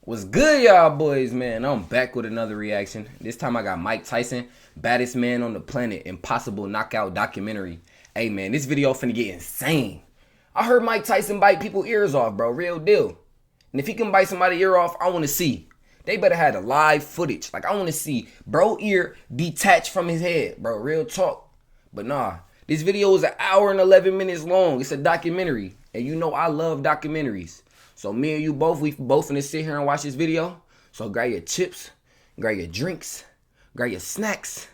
What's good, y'all boys, man? I'm back with another reaction. This time I got Mike Tyson, baddest man on the planet, impossible knockout documentary. Hey, man, this video finna get insane. I heard Mike Tyson bite people's ears off, bro. Real deal. And if he can bite somebody's ear off, I want to see. They better have the live footage. Like, I want to see bro ear detached from his head, bro. Real talk. But nah, this video is an hour and 11 minutes long. It's a documentary. And you know I love documentaries. So me and you both, we both finna sit here and watch this video. So grab your chips, grab your drinks, grab your snacks.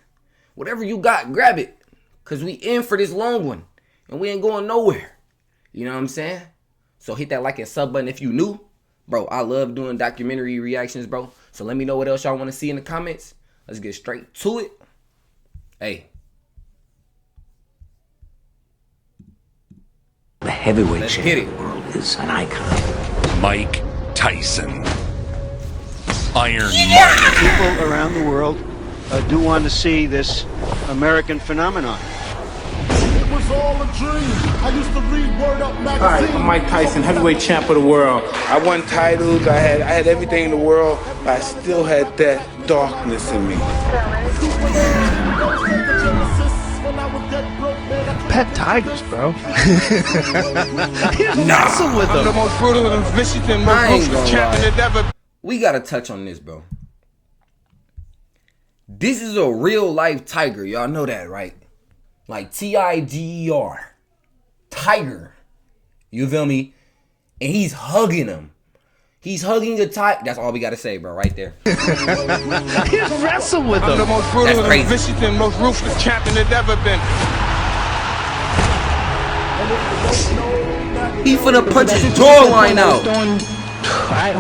Whatever you got, grab it. Because we in for this long one. And we ain't going nowhere. You know what I'm saying? So hit that like and sub button if you new. Bro, I love doing documentary reactions, bro. So let me know what else y'all want to see in the comments. Let's get straight to it. Hey. The heavyweight champion of the world is an icon. Mike Tyson. Iron Mike. People around the world do want to see this American phenomenon. It was all a dream. I used to read Word Up magazine. Hi, I'm Mike Tyson, heavyweight champ of the world. I won titles, I had everything in the world, but I still had that darkness in me. Pet tigers, bro. Nah, with I'm the most brutal and vicious and most ruthless champion that ever. We gotta touch on this, bro. This is a real life tiger. Y'all know that, right? Like T-I-G-E-R. Tiger. You feel me? And he's hugging him. He's hugging a tiger. That's all we gotta say, bro, right there. He wrestled with him. I'm the most brutal and vicious and most ruthless champion that ever been. He finna punch his jawline out.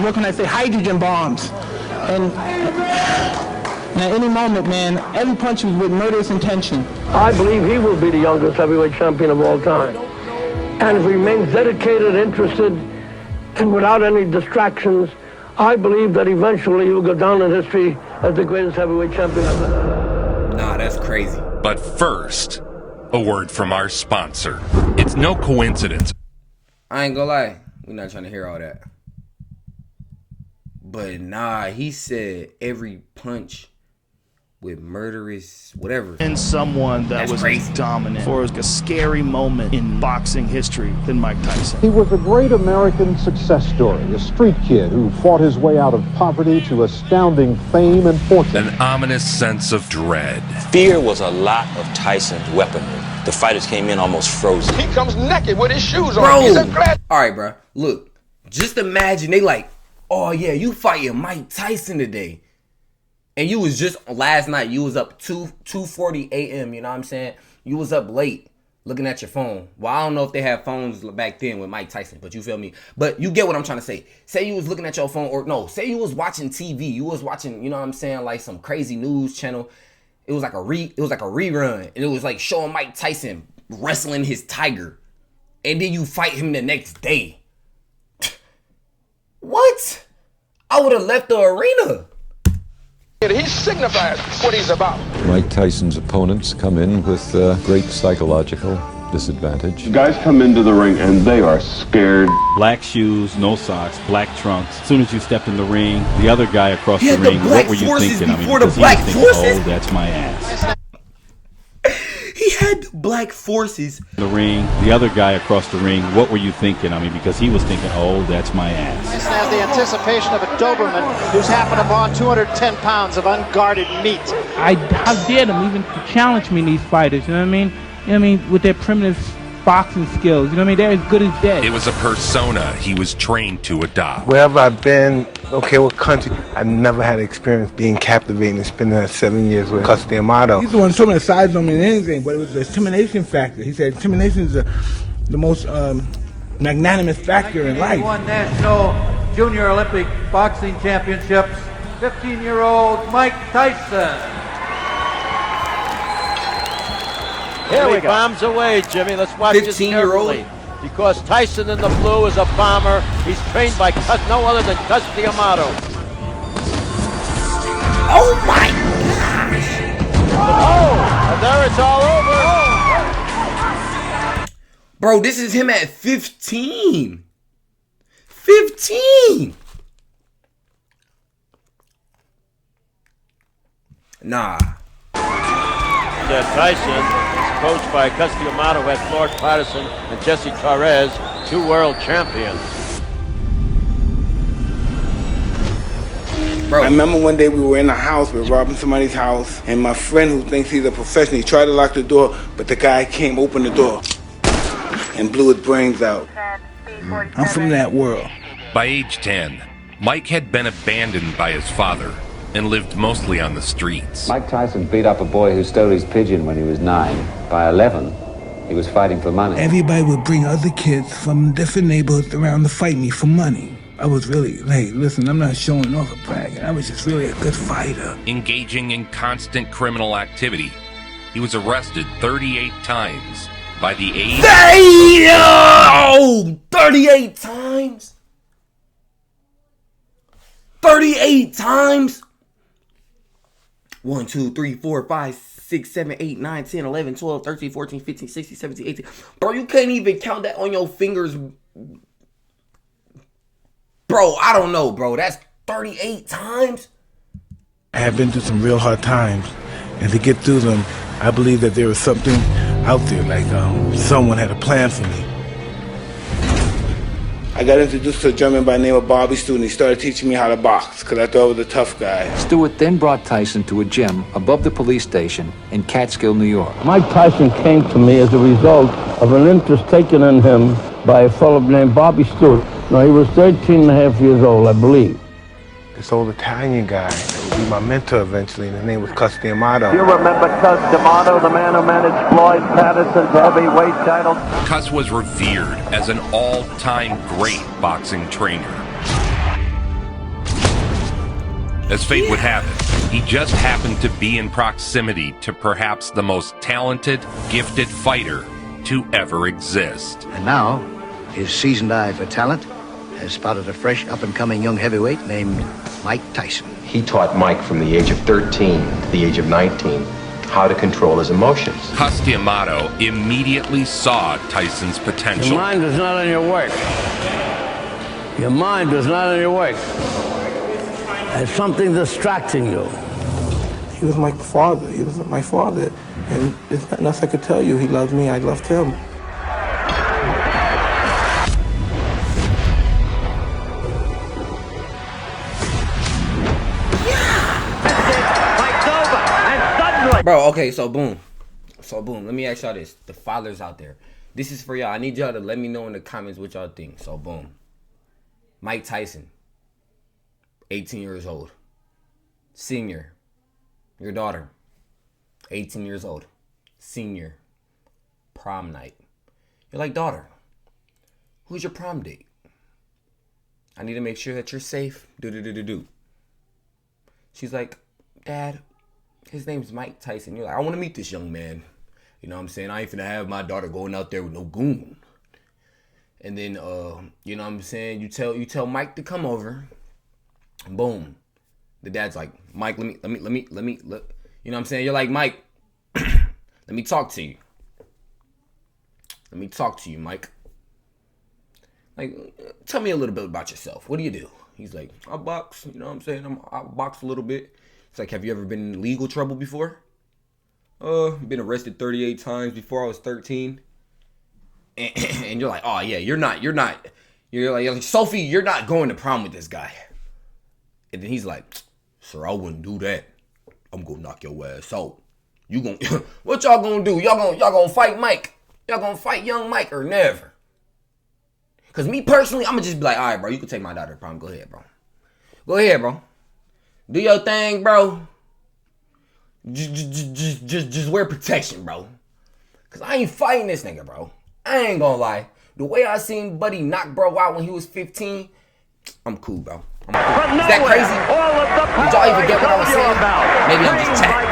What can I say? Hydrogen bombs. And at any moment, man, every punch was with murderous intention. I believe he will be the youngest heavyweight champion of all time. And if he remains dedicated, interested, and without any distractions, I believe that eventually he will go down in history as the greatest heavyweight champion ever. Nah, that's crazy. But first, a word from our sponsor. It's no coincidence. I ain't gonna lie, we're not trying to hear all that. But nah, he said every punch with murderous whatever. And someone that was as dominant for a scary moment in boxing history than Mike Tyson. He was a great American success story, a street kid who fought his way out of poverty to astounding fame and fortune. An ominous sense of dread. Fear was a lot of Tyson's weaponry. The fighters came in almost frozen. He comes naked with his shoes on. Bro, He's a glad. all right, bro. Look, just imagine they like, oh yeah, you fighting Mike Tyson today. And you was just, last night, you was up 2:40 a.m., you know what I'm saying? You was up late looking at your phone. Well, I don't know if they had phones back then with Mike Tyson, but you feel me? But you get what I'm trying to say. Say you was looking at your phone, or no, say you was watching TV. You was watching, you know what I'm saying, like some crazy news channel. It was like a rerun, and it was like showing Mike Tyson wrestling his tiger. And then you fight him the next day. What? I would have left the arena. He signifies what he's about. Mike Tyson's opponents come in with great psychological disadvantage. Guys come into the ring and they are scared. Black shoes, no socks, black trunks. As soon as you stepped in the ring, the other guy across the ring, what were you thinking? I mean, because he was thinking, oh, that's my ass. He had the black forces. The ring, the other guy across the ring, what were you thinking? I mean, because he was thinking, oh, that's my ass. This has the anticipation of a Doberman who's happened upon 210 pounds of unguarded meat. How dare them even challenge me, these fighters, you know what I mean? You know what I mean? With their primitive boxing skills, you know what I mean? They're as good as dead. It was a persona he was trained to adopt. Wherever I've been, okay, what country, I never had experience being captivating and spending that 7 years with Cus D'Amato. He's the one who told me the size don't mean anything, but it was the intimidation factor. He said intimidation is the most magnanimous factor in life. He won national junior Olympic boxing championships. 15-year-old Mike Tyson. Here we go. Bombs away, Jimmy. Let's watch this carefully. Because Tyson in the blue is a bomber. He's trained by no other than Cus D'Amato. Oh my gosh! Oh, and there it's all over. Bro, this is him at 15. 15! Nah. Tyson is coached by Cus D'Amato, who had Floyd Patterson and Jesse Torres, 2 world champions. Bro. I remember one day we were in a house, we were robbing somebody's house, and my friend who thinks he's a professional, he tried to lock the door, but the guy came open the door and blew his brains out. I'm from that world. By age 10, Mike had been abandoned by his father and lived mostly on the streets. Mike Tyson beat up a boy who stole his pigeon when he was 9. By 11, he was fighting for money. Everybody would bring other kids from different neighborhoods around to fight me for money. I was really, hey, listen, I'm not showing off or bragging. I was just really a good fighter. Engaging in constant criminal activity, he was arrested 38 times by the age... Damn! 38 times? 38 times? 1, 2, 3, 4, 5, 6, 7, 8, 9, 10, 11, 12, 13, 14, 15, 16, 17, 18. Bro, you can't even count that on your fingers. Bro, I don't know, bro. That's 38 times? I have been through some real hard times, and to get through them, I believe that there was something out there, like someone had a plan for me. I got introduced to a German by the name of Bobby Stewart. He started teaching me how to box, because I thought I was a tough guy. Stewart then brought Tyson to a gym above the police station in Catskill, New York. Mike Tyson came to me as a result of an interest taken in him by a fellow named Bobby Stewart. Now, he was 13 and a half years old, I believe. This old Italian guy that would be my mentor eventually, and his name was Cus D'Amato. You remember Cus D'Amato, the man who managed Floyd Patterson's heavyweight title? Cus was revered as an all-time great boxing trainer. As fate would have it, he just happened to be in proximity to perhaps the most talented, gifted fighter to ever exist. And now, his seasoned eye for talent has spotted a fresh, up-and-coming young heavyweight named Mike Tyson. He taught Mike from the age of 13 to the age of 19 how to control his emotions. Cus D'Amato immediately saw Tyson's potential. Your mind is not on your work. Your mind is not on your work. There's something distracting you. He was my father. He was my father. And there's nothing else I could tell you. He loved me. I loved him. Bro, okay, so boom. Let me ask y'all this. The fathers out there. This is for y'all. I need y'all to let me know in the comments what y'all think. So boom. Mike Tyson, 18 years old. Senior. Your daughter, 18 years old. Senior. Prom night. You're like, daughter, who's your prom date? I need to make sure that you're safe. Do. She's like, Dad, his name's Mike Tyson. You're like, I want to meet this young man. You know what I'm saying? I ain't finna have my daughter going out there with no goon. And then, you know what I'm saying? You tell Mike to come over. Boom. The dad's like, Mike, let me, you know what I'm saying? You're like, Mike, let me talk to you. Let me talk to you, Mike. Like, tell me a little bit about yourself. What do you do? He's like, I box. You know what I'm saying? I box a little bit. It's like, have you ever been in legal trouble before? Been arrested 38 times before I was 13. And you're like, oh yeah, you're like, Sophie, you're not going to prom with this guy. And then he's like, sir, I wouldn't do that. I'm gonna knock your ass out. You gonna, what y'all gonna do? Y'all gonna fight Mike? Y'all gonna fight young Mike or never? Cause me personally, I'm gonna just be like, all right, bro, you can take my daughter to prom. Go ahead, bro. Go ahead, bro. Do your thing, bro. Just wear protection, bro. Cause I ain't fighting this nigga, bro. I ain't gonna lie. The way I seen Buddy knock bro out when he was 15, I'm cool, bro. I'm cool. Is that crazy? Did y'all even get what I was saying? Maybe I'm just chatting.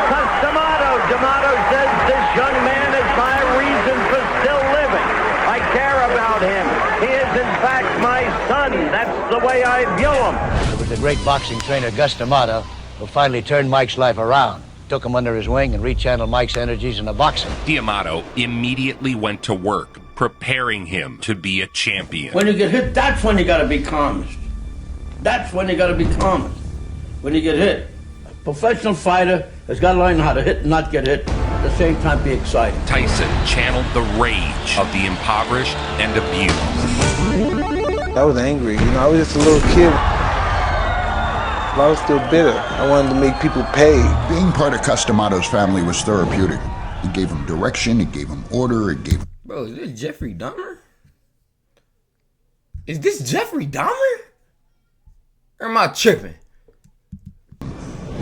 D'Amato says this young man is my reason for still living. I care about him. He is in fact my son. That's the way I view him. It was the great boxing trainer Cus D'Amato who finally turned Mike's life around. Took him under his wing and rechanneled Mike's energies into boxing. D'Amato immediately went to work, preparing him to be a champion. When you get hit, that's when you gotta be calmest. That's when you gotta be calmest. When you get hit. A professional fighter has got to learn how to hit and not get hit. At the same time, be exciting. Tyson channeled the rage of the impoverished and abused. I was angry. You know, I was just a little kid. But I was still bitter. I wanted to make people pay. Being part of Cus D'Amato's family was therapeutic. It gave him direction, it gave him order, it gave him... Bro, is this Jeffrey Dahmer? Is this Jeffrey Dahmer? Or am I tripping?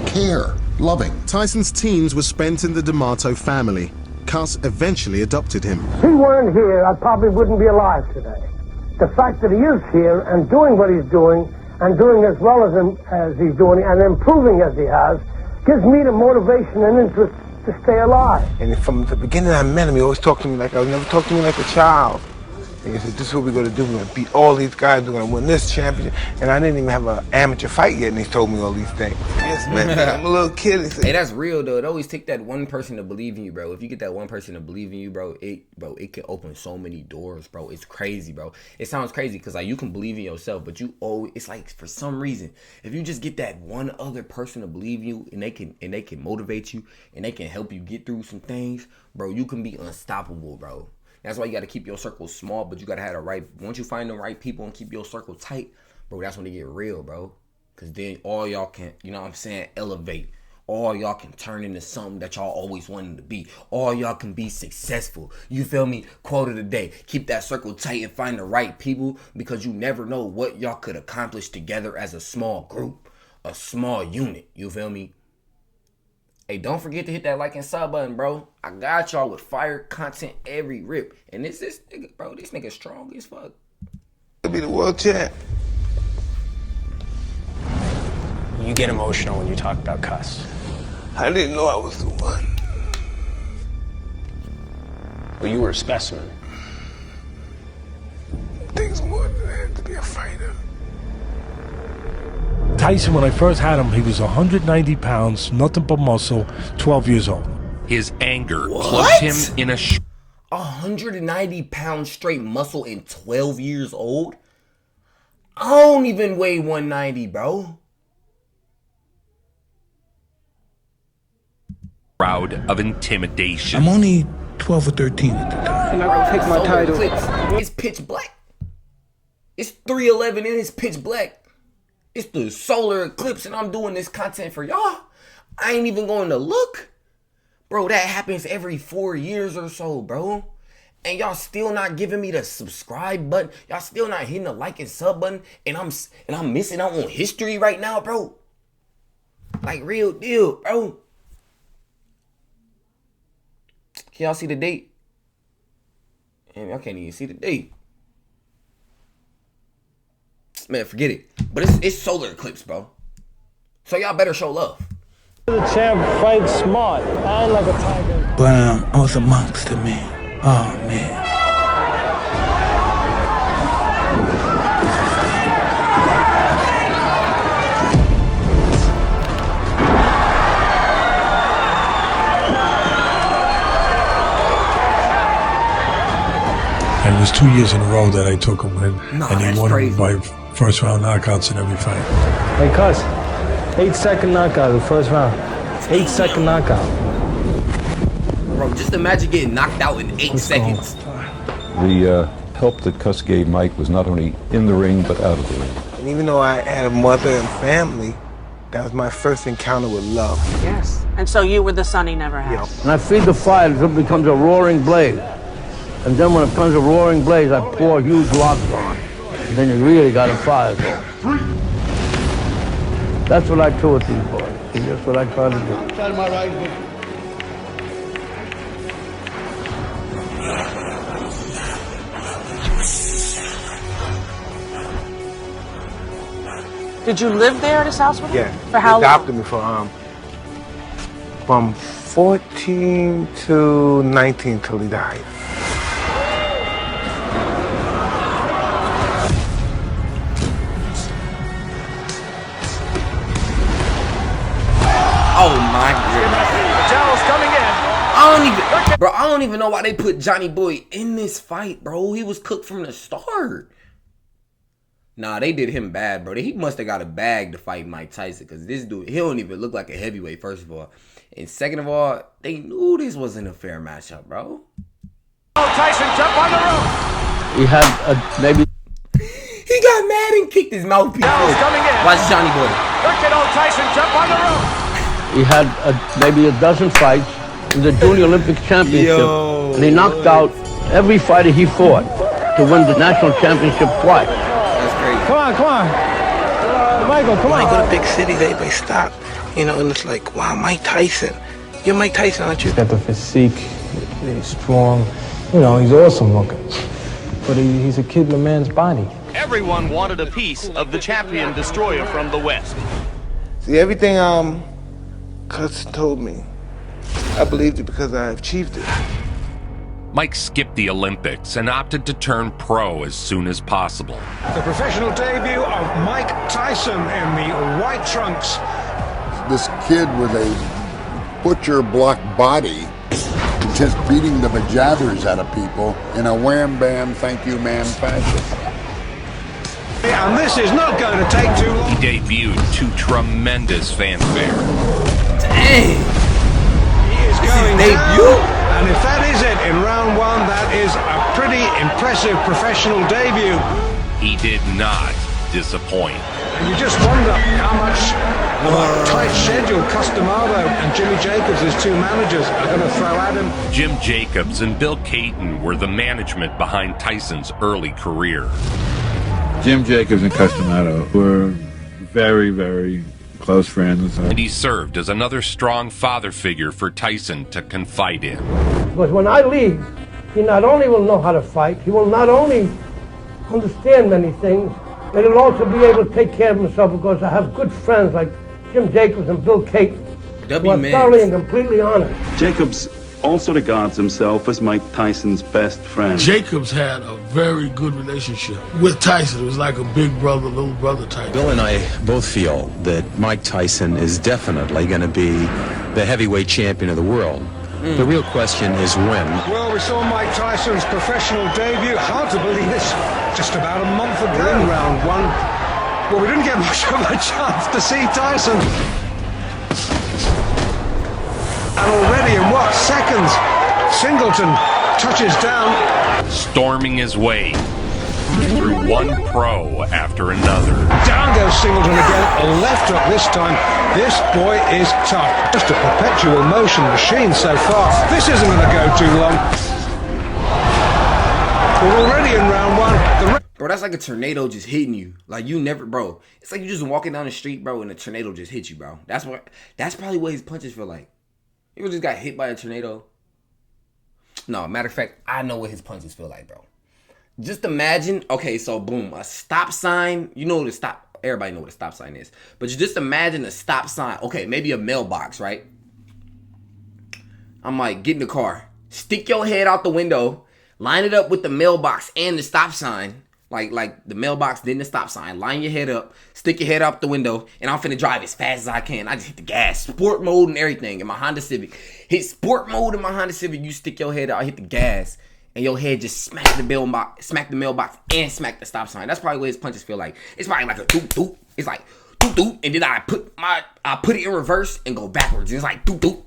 Care, loving. Tyson's teens were spent in the D'Amato family. Cus eventually adopted him. If he weren't here, I probably wouldn't be alive today. The fact that he is here and doing what he's doing, and doing as well as he's doing, and improving as he has, gives me the motivation and interest to stay alive. And from the beginning I met him, he always talked to me like, I would never talk to me like a child. And he said, this is what we're going to do. We're going to beat all these guys. We're going to win this championship. And I didn't even have an amateur fight yet, and he told me all these things. Yes, man, I'm a little kid. He said, hey, that's real, though. It always take that one person to believe in you, bro. If you get that one person to believe in you, it can open so many doors, bro. It's crazy, bro. It sounds crazy because like you can believe in yourself, but you always, it's like for some reason, if you just get that one other person to believe in you, and they can motivate you, and they can help you get through some things, bro, you can be unstoppable, bro. That's why you got to keep your circle small, but you got to have the right, once you find the right people and keep your circle tight, bro, that's when they get real, bro. Because then all y'all can, you know what I'm saying, elevate. All y'all can turn into something that y'all always wanted to be. All y'all can be successful. You feel me? Quote of the day. Keep that circle tight and find the right people, because you never know what y'all could accomplish together as a small group, a small unit. You feel me? Hey, don't forget to hit that like and sub button, bro. I got y'all with fire content every rip. And this nigga, bro, this nigga strong as fuck. He'll be the world champ. You get emotional when you talk about Cus. I didn't know I was the one. Well, you were a specimen. Things more than that to be a fighter. Tyson, when I first had him, he was 190 pounds, nothing but muscle, 12 years old. His anger plugged him in a... 190 pounds straight muscle and 12 years old? I don't even weigh 190, bro. Crowd of intimidation. I'm only 12 or 13 at the time. I'm not gonna take my title. It's pitch black. It's 3:11 and it's pitch black. It's the solar eclipse and I'm doing this content for y'all. I ain't even going to look. Bro, that happens every 4 years or so, bro. And y'all still not giving me the subscribe button. Y'all still not hitting the like and sub button. And I'm missing out on history right now, bro. Like real deal, bro. Can y'all see the date? And I can't even see the date. Man, forget it. But it's solar eclipse, bro. So y'all better show love. The champ fights smart. I ain't like a tiger. But I was a monster, man. Oh, man. And it was 2 years in a row that I took him in. Nah, and he won him by first round knockouts in every fight. Hey, Cus, 8-second knockout the first round. 8-second knockout. Bro, just imagine getting knocked out in 8 seconds. The help that Cus gave Mike was not only in the ring, but out of the ring. And even though I had a mother and family, that was my first encounter with love. Yes. And so you were the son he never had. Yep. And I feed the fire until it becomes a roaring blaze. And then when it becomes a roaring blaze, I pour huge logs on. And then you really got a fire going. That's what I do with these boys. That's what I try to do. Did you live there at his house with him? Yeah. For how They adopted long? me for from 14 to 19 till he died. Oh my goodness. Towels coming in. I don't even know why they put Johnny Boy in this fight, bro. He was cooked from the start. Nah, they did him bad, bro. He must have got a bag to fight Mike Tyson, because this dude, he don't even look like a heavyweight, first of all. And second of all, they knew this wasn't a fair matchup, bro. Tyson jump on the rope. He had maybe... He got mad and kicked his mouthpiece. Coming in. Watch Johnny Boy. Look at old Tyson jump on the rope. He had maybe a dozen fights in the Junior Olympic Championship, and he knocked out every fighter he fought to win the national championship twice. That's crazy. Come on. Michael, come on. When I go to big cities, everybody stop. And it's like, wow, Mike Tyson. You're Mike Tyson, aren't you? He's got the physique. He's strong. He's awesome looking. But he's a kid in a man's body. Everyone wanted a piece of the champion destroyer from the West. See, everything Cus told me, I believed it because I achieved it. Mike skipped the Olympics and opted to turn pro as soon as possible. The professional debut of Mike Tyson in the white trunks. This kid with a butcher block body, just beating the bejabbers out of people in a wham bam thank you ma'am fashion. And this is not going to take too long. He debuted to tremendous fanfare. Dang! He is going debut? And if that is it in round one, that is a pretty impressive professional debut. He did not disappoint. And you just wonder how much of a tight schedule Cus D'Amato and Jimmy Jacobs, his two managers, are going to throw at him. Jim Jacobs and Bill Caton were the management behind Tyson's early career. Jim Jacobs and Cus D'Amato were very, very close friends. And he served as another strong father figure for Tyson to confide in. Because when I leave, he not only will know how to fight, he will not only understand many things, but he'll also be able to take care of himself, because I have good friends like Jim Jacobs and Bill Caton, who are thoroughly and completely honest. Jacobs also regards himself as Mike Tyson's best friend. Jacobs had a very good relationship with Tyson. It was like a big brother, little brother type. Bill and I both feel that Mike Tyson is definitely going to be the heavyweight champion of the world. The real question is when. Well, we saw Mike Tyson's professional debut. Hard to believe this. Just about a month ago. In round one. Well, we didn't get much of a chance to see Tyson. And already in what seconds, Singleton touches down. Storming his way through one pro after another. Down goes Singleton again, a left hook this time. This boy is tough. Just a perpetual motion machine so far. This isn't going to go too long. We're already in round one. Bro, that's like a tornado just hitting you. Like, you never, bro. It's like you just walking down the street, bro, and a tornado just hit you, bro. That's probably what his punches feel like. You ever just got hit by a tornado? No, matter of fact, I know what his punches feel like, bro. Just imagine, okay, so boom, a stop sign. You know what a stop, everybody know what a stop sign is. But you just imagine a stop sign. Okay, maybe a mailbox, right? I'm like, get in the car. Stick your head out the window. Line it up with the mailbox and the stop sign. Like the mailbox, then the stop sign. Line your head up. Stick your head out the window. And I'm finna drive as fast as I can. I just hit the gas. Sport mode and everything in my Honda Civic. Hit sport mode in my Honda Civic. You stick your head out, hit the gas. And your head just smack the mailbox, and smack the stop sign. That's probably what his punches feel like. It's probably like a doop doop. It's like doop doop, and then I put it in reverse and go backwards. And it's like doop doop.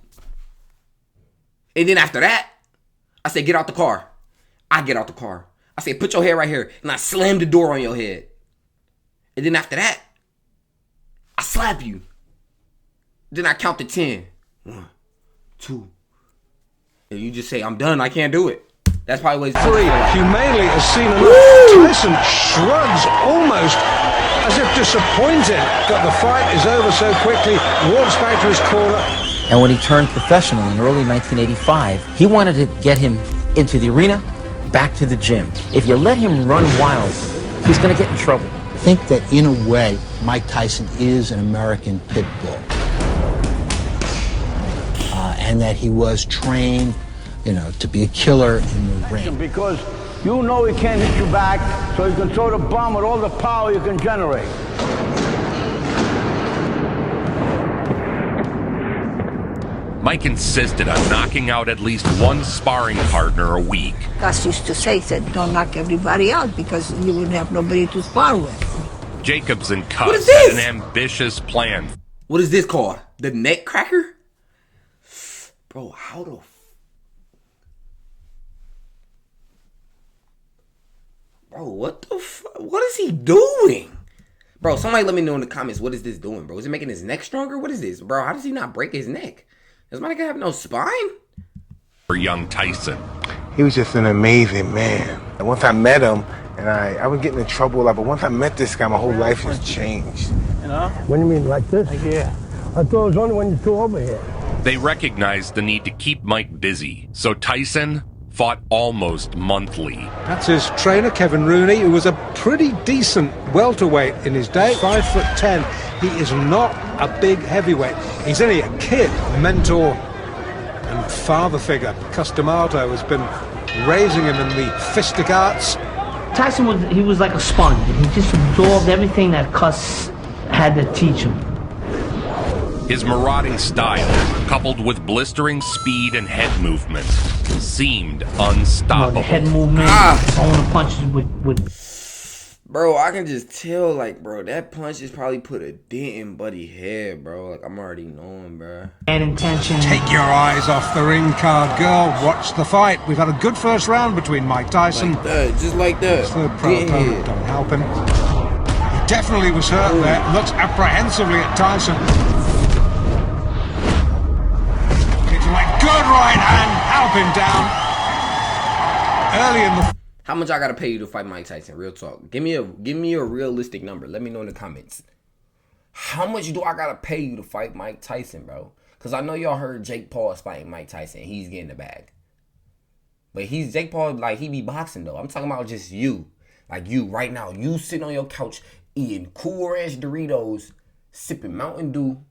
And then after that, I say get out the car. I get out the car. I say put your head right here, and I slam the door on your head. And then after that, I slap you. Then I count to 10. 1, 2. And you just say I'm done. I can't do it. That's probably what it's humanely has seen enough. Tyson shrugs almost as if disappointed that the fight is over so quickly, walks back to his corner. And when he turned professional in early 1985, he wanted to get him into the arena, back to the gym. If you let him run wild, he's going to get in trouble. I think that in a way, Mike Tyson is an American pit bull. And that he was trained, to be a killer in the ring. Because you know he can't hit you back, so you can throw the bomb with all the power you can generate. Mike insisted on knocking out at least one sparring partner a week. Cus used to say, don't knock everybody out because you wouldn't have nobody to spar with. Jacobs and Cus had an ambitious plan. What is this called? The neck cracker? Bro, how the Bro, what the fuck? What is he doing? Bro, somebody let me know in the comments, what is this doing, bro? Is it making his neck stronger? What is this? Bro, how does he not break his neck? Does my nigga have no spine? For young Tyson. He was just an amazing man. And once I met him, and I was getting in trouble a lot, but once I met this guy, my whole life just changed. You know? What do you mean, like this? Yeah. I thought it was only when you flew over here. They recognized the need to keep Mike busy, so Tyson fought almost monthly. That's his trainer, Kevin Rooney, who was a pretty decent welterweight in his day. 5'10". He is not a big heavyweight. He's only a kid. Mentor and father figure, Cus D'Amato, has been raising him in the fistic arts. Tyson was like a sponge. He just absorbed everything that Cus had to teach him. His marauding style, coupled with blistering speed and head movement, seemed unstoppable. The head movement, throwing the punches with... Bro, I can just tell, like, bro, that punch just probably put a dent in Buddy's head, bro. Like, I'm already knowing, bro. And intention. Take your eyes off the ring card, girl. Watch the fight. We've had a good first round between Mike Tyson. Like that, just like that. Third pro opponent, don't help him. He definitely was hurt there. Looks apprehensively at Tyson. Good right hand, help him down. Early in the... How much I gotta pay you to fight Mike Tyson? Real talk. Give me a realistic number. Let me know in the comments. How much do I gotta pay you to fight Mike Tyson, bro? Because I know y'all heard Jake Paul is fighting Mike Tyson. He's getting the bag. But Jake Paul, like, he be boxing, though. I'm talking about just you. Like, you right now. You sitting on your couch eating Cool Ranch Doritos, sipping Mountain Dew,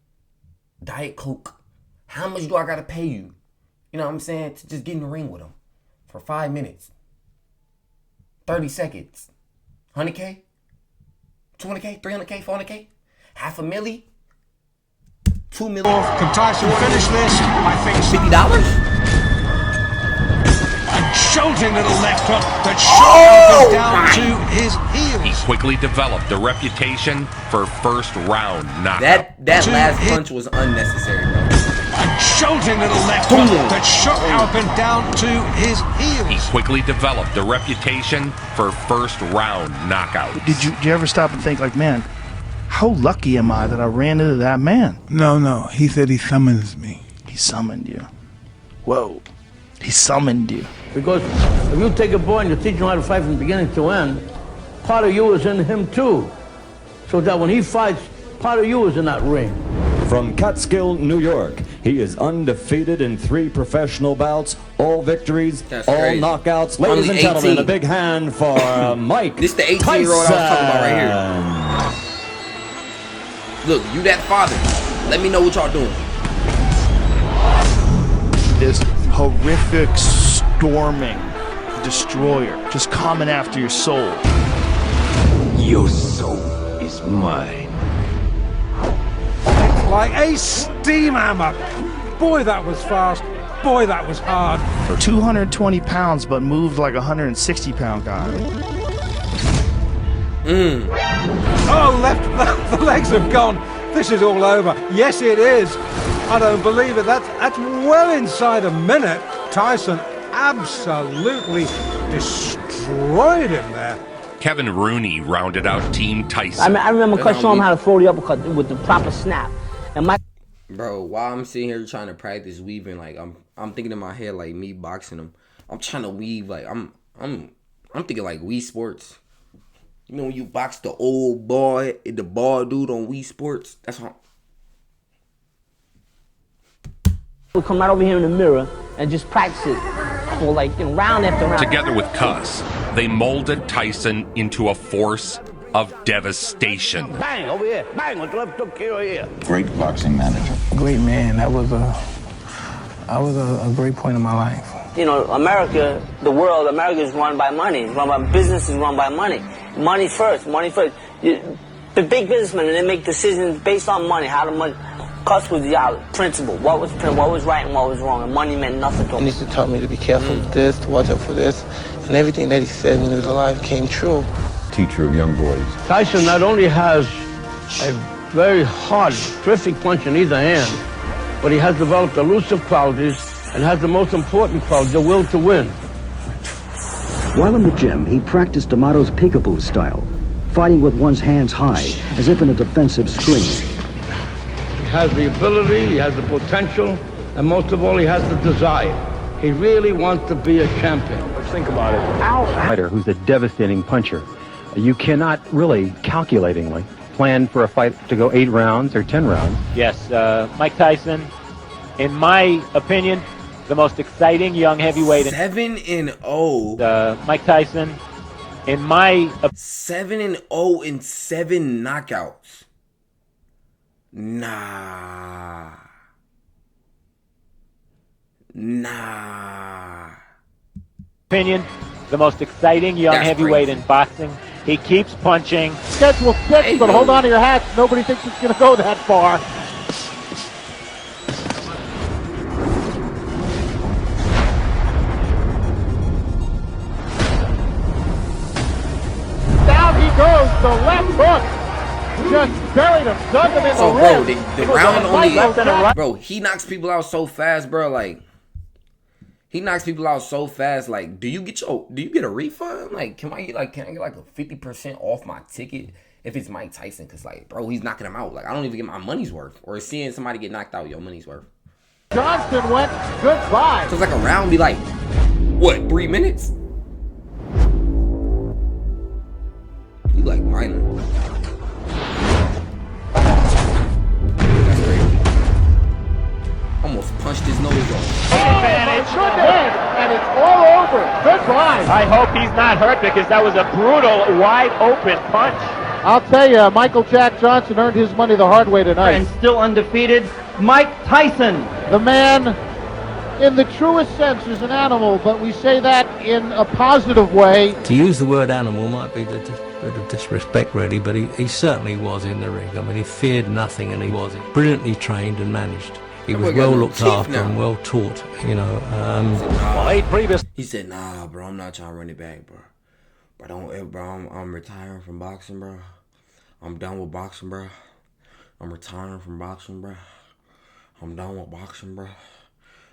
Diet Coke. How much do I gotta pay you? You know what I'm saying? To just get in the ring with him for 5 minutes. 30 seconds. 100K? 200K? 300K? 400K? $500,000? $2 million? Can Tyson finish this? I think $50? A jolting little left hook that shot down to his heels. He quickly developed a reputation for first round knockout. That last punch was unnecessary, bro. A jolting little left hook that shot up and down to his heels. He quickly developed a reputation for first round knockout. Did you ever stop and think, like, man, how lucky am I that I ran into that man? No. He said he summons me. He summoned you. Whoa. He summoned you. Because if you take a boy and you teach him how to fight from beginning to end, part of you is in him too. So that when he fights, part of you is in that ring. From Catskill, New York, he is undefeated in 3 professional bouts, all victories, all knockouts. Ladies and gentlemen, a big hand for Mike This the 18-year-old I was talking about right here. Look, you that father. Let me know what y'all doing. This horrific storming destroyer just coming after your soul. Your soul is mine. Like a steam hammer. Boy, that was fast. Boy, that was hard. 220 pounds, but moved like a 160-pound guy. Oh, the legs have gone. This is all over. Yes, it is. I don't believe it. That's well inside a minute. Tyson absolutely destroyed him there. Kevin Rooney rounded out Team Tyson. I remember Cus showing him how to throw the uppercut with the proper snap. And Bro, while I'm sitting here trying to practice weaving, like I'm thinking in my head like me boxing him. I'm trying to weave like I'm thinking like Wii Sports. You know when you box the old boy, the bald dude on Wii Sports? That's how we'll come right over here in the mirror and just practice it for like round after round. Together with Cus, they molded Tyson into a force of devastation. Bang, over here. Bang, with the left hook here. Great boxing manager. Great man. That was a great point in my life. You know, America, the world, America is run by money. It's run by business, is run by money. Money first, money first. The big businessmen, they make decisions based on money. How the money. Cus was the principle. What was right and what was wrong, and money meant nothing to him. He used to tell me to be careful with this, to watch out for this, and everything that he said when he was alive came true. teacher of young boys. Tyson not only has a very hard, terrific punch in either hand, but he has developed elusive qualities and has the most important quality, the will to win. While in the gym, he practiced D'Amato's peekaboo style, fighting with one's hands high, as if in a defensive screen. He has the ability, he has the potential, and most of all, he has the desire. He really wants to be a champion. Let's think about it. Fighter who's a devastating puncher. You cannot really, calculatingly, plan for a fight to go 8 rounds or 10 rounds. Yes, Mike Tyson, in my opinion, the most exciting young heavyweight. 7-0. Mike Tyson, in my 7-0 in 7 knockouts. Nah. Opinion, the most exciting young heavyweight in boxing. He keeps punching. Schedule 6, but hold on to your hats. Nobody thinks it's going to go that far. Down he goes, the left hook. Just buried him, dug him in the ribs. The round only, bro, he knocks people out so fast, bro. Like, he knocks people out so fast. Like, do you get a refund? Like, can I get like a 50% off my ticket if it's Mike Tyson? Cause like, bro, he's knocking him out. Like, I don't even get my money's worth. Or seeing somebody get knocked out, your money's worth. Johnston went goodbye. So it's like a round be like, what, 3 minutes? You like minor. Almost punched his nose off. Advantage. And it's all over. Goodbye. I hope he's not hurt because that was a brutal, wide open punch. I'll tell you, Michael Jack Johnson earned his money the hard way tonight. And still undefeated, Mike Tyson. The man, in the truest sense, is an animal, but we say that in a positive way. To use the word animal might be a bit of disrespect, really, but he certainly was in the ring. I mean, he feared nothing, and he was brilliantly trained and managed. He was well looked after and well taught, you know. He said, nah, bro, I'm not trying to run it back, bro. I'm retiring from boxing, bro. I'm done with boxing, bro. I'm retiring from boxing, bro. I'm done with boxing, bro.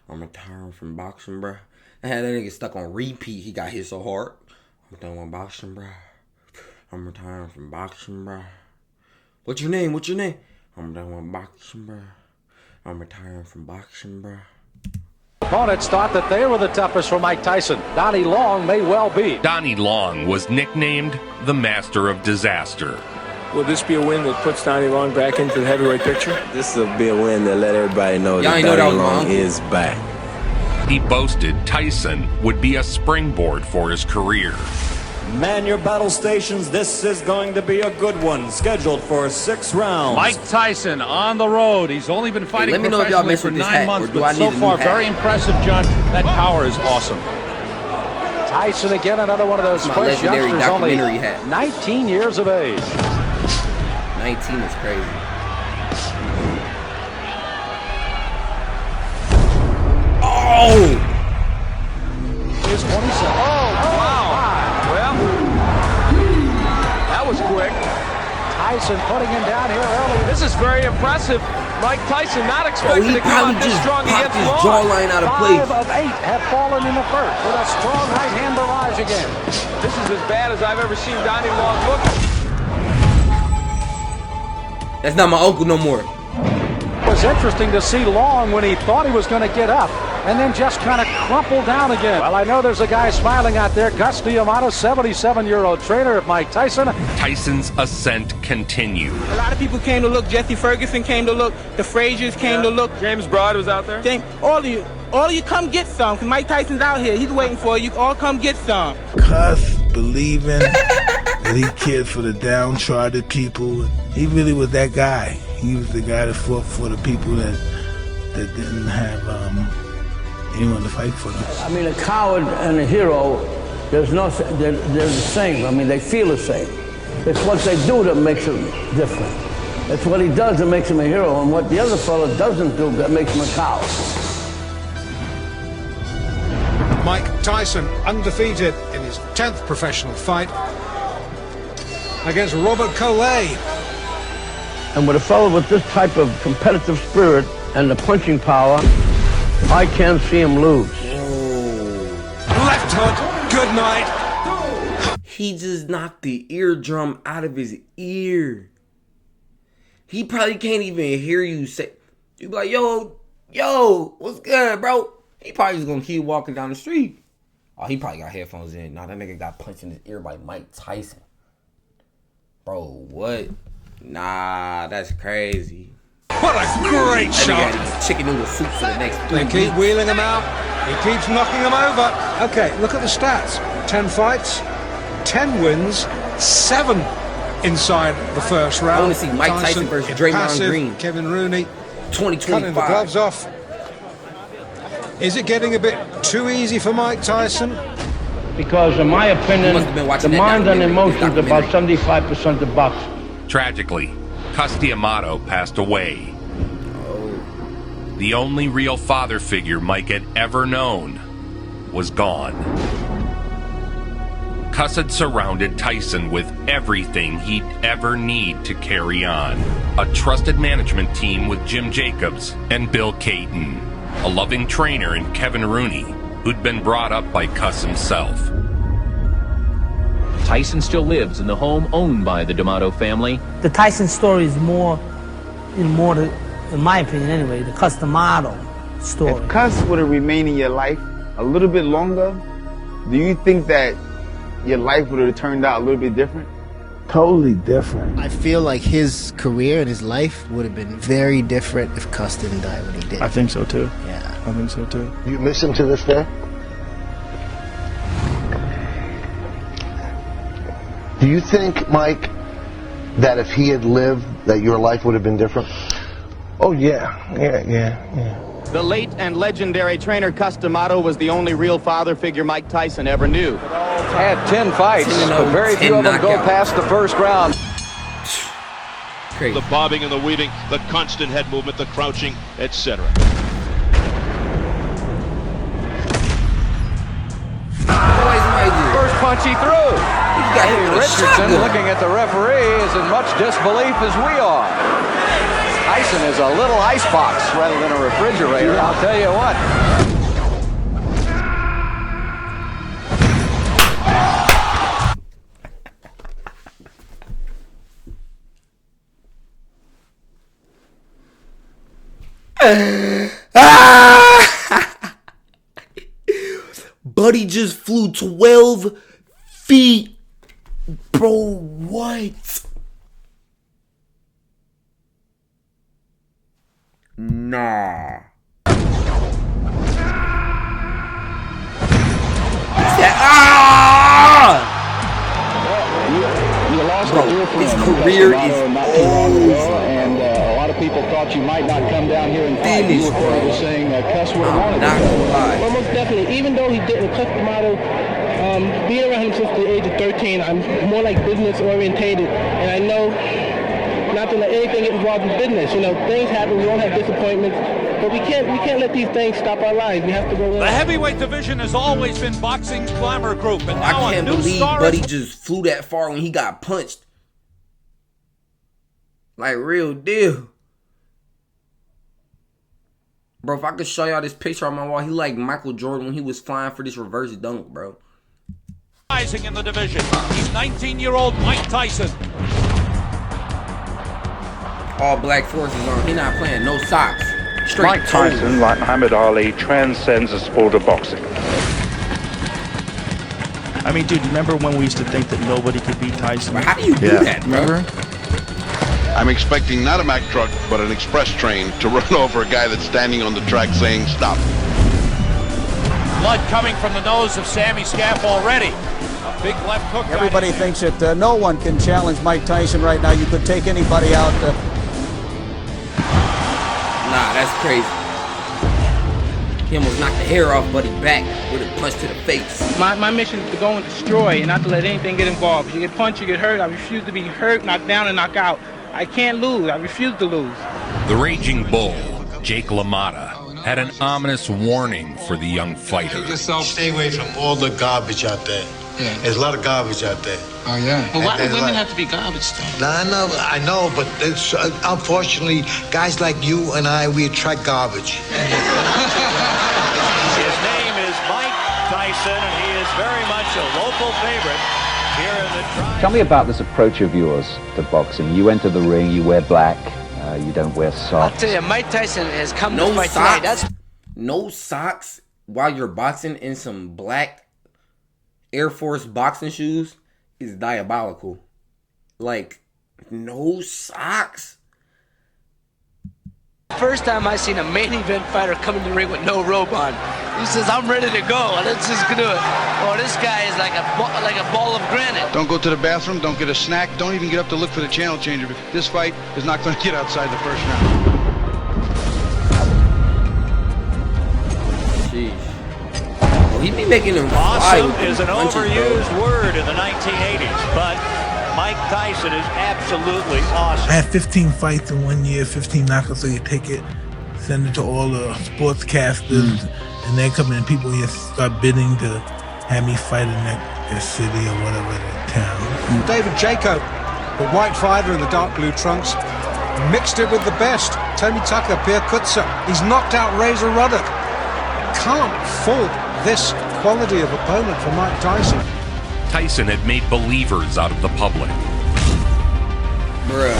I'm retiring from boxing, bro. I had that nigga stuck on repeat. He got hit so hard. I'm done with boxing, bro. I'm retiring from boxing, bro. What's your name? What's your name? I'm done with boxing, bro. I'm retiring from boxing, bro. Opponents thought that they were the toughest for Mike Tyson. Donnie Long may well be. Donnie Long was nicknamed the Master of Disaster. Will this be a win that puts Donnie Long back into the heavyweight picture? This will be a win that let everybody know that Donnie Long is back. He boasted Tyson would be a springboard for his career. Man your battle stations, this is going to be a good one, scheduled for 6 rounds. Mike Tyson on the road. He's only been fighting professionally for 9 months, but so far very impressive, John. That power is awesome. Tyson again, another one of those fresh youngsters, only 19 years of age. 19 is crazy. Oh! Here's 27. Was quick. Tyson putting him down here early. This is very impressive. Mike Tyson not expecting to come out this strong against Long. Jawline out of place. 5 of 8 have fallen in the first with a strong right hand barrage again. This is as bad as I've ever seen Donnie Long look. That's not my uncle no more. It was interesting to see Long when he thought he was going to get up and then just kind of crumple down again. Well, I know there's a guy smiling out there, Cus D'Amato, 77-year-old trainer of Mike Tyson. Tyson's ascent continued. A lot of people came to look. Jesse Ferguson came to look. The Fraziers came to look. James Broad was out there. All of you come get some, because Mike Tyson's out here. He's waiting for you. All come get some. Cus believing that he cared for the downtrodden people. He really was that guy. He was the guy that fought for the people that didn't have anyone to fight for them. I mean, a coward and a hero, they're the same. I mean, they feel the same. It's what they do that makes them different. It's what he does that makes him a hero, and what the other fellow doesn't do that makes him a coward. Mike Tyson, undefeated in his 10th professional fight. against Robert Collet. And with a fellow with this type of competitive spirit and the punching power, I can't see him lose. Left hook, good night. He just knocked the eardrum out of his ear. He probably can't even hear you say. You be like, yo, what's good, bro? He probably just gonna keep walking down the street. Oh, he probably got headphones in. Nah, that nigga got punched in his ear by Mike Tyson. Bro, what? Nah, that's crazy. What a great shot. Chicken noodle soup for the next 3 They keep wheeling him out. He keeps knocking him over. Okay, look at the stats. 10 fights, 10 wins, 7 inside the first round. I want to see Mike Tyson versus Draymond Green. Kevin Rooney 2025. cutting the gloves off. Is it getting a bit too easy for Mike Tyson? Because in my opinion, the mind and emotions about 75% of boxing. Tragically, Cus D'Amato passed away. The only real father figure Mike had ever known was gone. Cus had surrounded Tyson with everything he'd ever need to carry on. A trusted management team with Jim Jacobs and Bill Caton. A loving trainer in Kevin Rooney, who'd been brought up by Cus himself. Tyson still lives in the home owned by the D'Amato family. The Tyson story is more in my opinion anyway, the Cus D'Amato story. If Cus were to remain in your life a little bit longer, do you think that your life would have turned out a little bit different? Totally different. I feel like his career and his life would have been very different if Cus didn't die when he did. I think so too. Yeah. I think so too. You miss him to this day? Do you think, Mike, that if he had lived, that your life would have been different? Oh yeah. The late and legendary trainer Cus D'Amato was the only real father figure Mike Tyson ever knew. Had 10 fights, but very few of them go past the first round. Crazy. The bobbing and the weaving, the constant head movement, the crouching, etc. First punch he threw. Eddie Richardson, looking at the referee, is in much disbelief as we are. Tyson is a little icebox rather than a refrigerator, I'll tell you what. Buddy just flew 12 feet. Bro, what? Nah. You lost bro, his career is over. And a lot of people thought you might not come down here and fight. You were quoted as saying Cus would have wanted not gonna lie. Well, most definitely. Even though he didn't, Cus D'Amato, being around him since the age of 13, I'm more like business orientated, and I know not to let anything get involved in business. You know, things happen. We all have disappointments, but we can't let these things stop our lives. We have to go in. The heavyweight division has always been boxing's glamour group, and now I can't a new believe star Buddy just flew that far when he got punched. Like, real deal. Bro, if I could show y'all this picture on my wall, he like Michael Jordan when he was flying for this reverse dunk, bro. Rising in the division. He's 19-year-old Mike Tyson. All black forces on. He not playing no socks. Straight Mike Tyson, like Muhammad Ali, transcends the sport of boxing. I mean, dude, remember when we used to think that nobody could beat Tyson? How do you do that, bro? Remember? I'm expecting not a Mack truck, but an express train to run over a guy that's standing on the track saying, stop. Blood coming from the nose of Sammy Scaff already. A big left hook. Everybody thinks that no one can challenge Mike Tyson right now. You could take anybody out. Nah, that's crazy. He almost knocked the hair off Buddy back with a punch to the face. My mission is to go and destroy and not to let anything get involved. If you get punched, you get hurt. I refuse to be hurt, knocked down, and knocked out. I can't lose. I refuse to lose. The Raging Bull, Jake LaMotta, had an ominous warning for the young fighter. Take yourself, stay away from all the garbage out there. Yeah. There's a lot of garbage out there. Oh, yeah. But why do women have to be garbage, though? I know, but it's, unfortunately, guys like you and I, we attract garbage. His name is Mike Tyson, and he is very much a local favorite here in the tri- Tell me about this approach of yours to boxing. You enter the ring, you wear black, you don't wear socks. I'll tell you, Mike Tyson has come to fight socks. tonight. No socks while you're boxing in some black Air Force boxing shoes is diabolical. Like, no socks. First time I seen a main event fighter come in the ring with no robe on. He says, I'm ready to go. Let's just do it. Oh, this guy is like a ball of granite. Don't go to the bathroom, don't get a snack, don't even get up to look for the channel changer. This fight is not going to get outside the first round. Oh, he be making them awesome is an overused word in the 1980s, but Mike Tyson is absolutely awesome. I had 15 fights in 1 year, 15 knockouts, so you take it, send it to all the sportscasters, and then come in and people just start bidding to have me fight in their city or whatever, their town. David Jacob, the white fighter in the dark blue trunks, mixed it with the best. Tony Tucker, Pierre Kutzer. He's knocked out Razor Ruddock. Can't fault this quality of opponent for Mike Tyson. Tyson had made believers out of the public. Bruh.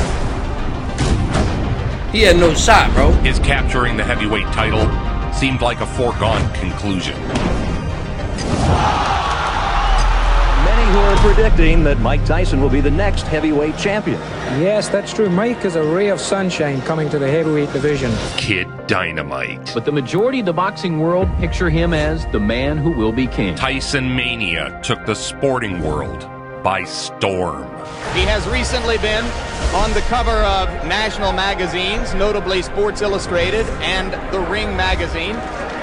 He had no shot, bro. His capturing the heavyweight title seemed like a foregone conclusion. Many who are predicting that Mike Tyson will be the next heavyweight champion. Yes, that's true. Mike is a ray of sunshine coming to the heavyweight division. Kid Dynamite. But the majority of the boxing world picture him as the man who will be king. Tyson Mania took the sporting world by storm. He has recently been on the cover of national magazines, notably Sports Illustrated and The Ring magazine,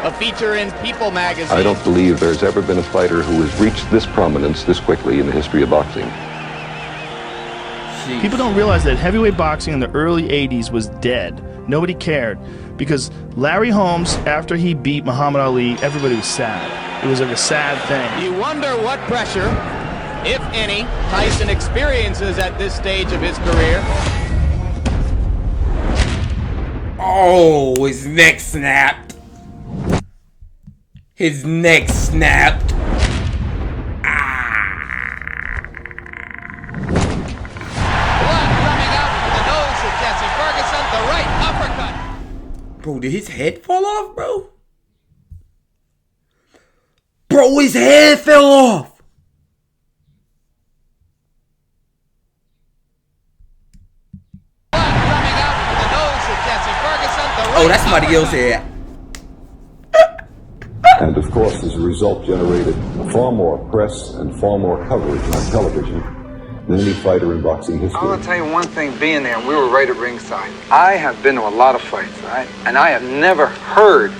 a feature in People magazine. I don't believe there's ever been a fighter who has reached this prominence this quickly in the history of boxing. People don't realize that heavyweight boxing in the early 80s was dead. Nobody cared. Because Larry Holmes, after he beat Muhammad Ali, everybody was sad. It was like a sad thing. You wonder what pressure, if any, Tyson experiences at this stage of his career. Oh, his neck snapped. His neck snapped. Bro, did his head fall off, bro? Bro, his head fell off. Oh, that's somebody else's head. And of course, as a result, generated far more press and far more coverage on television than any fighter in boxing history. I want to tell you one thing, being there, we were right at ringside. I have been to a lot of fights, right? And I have never heard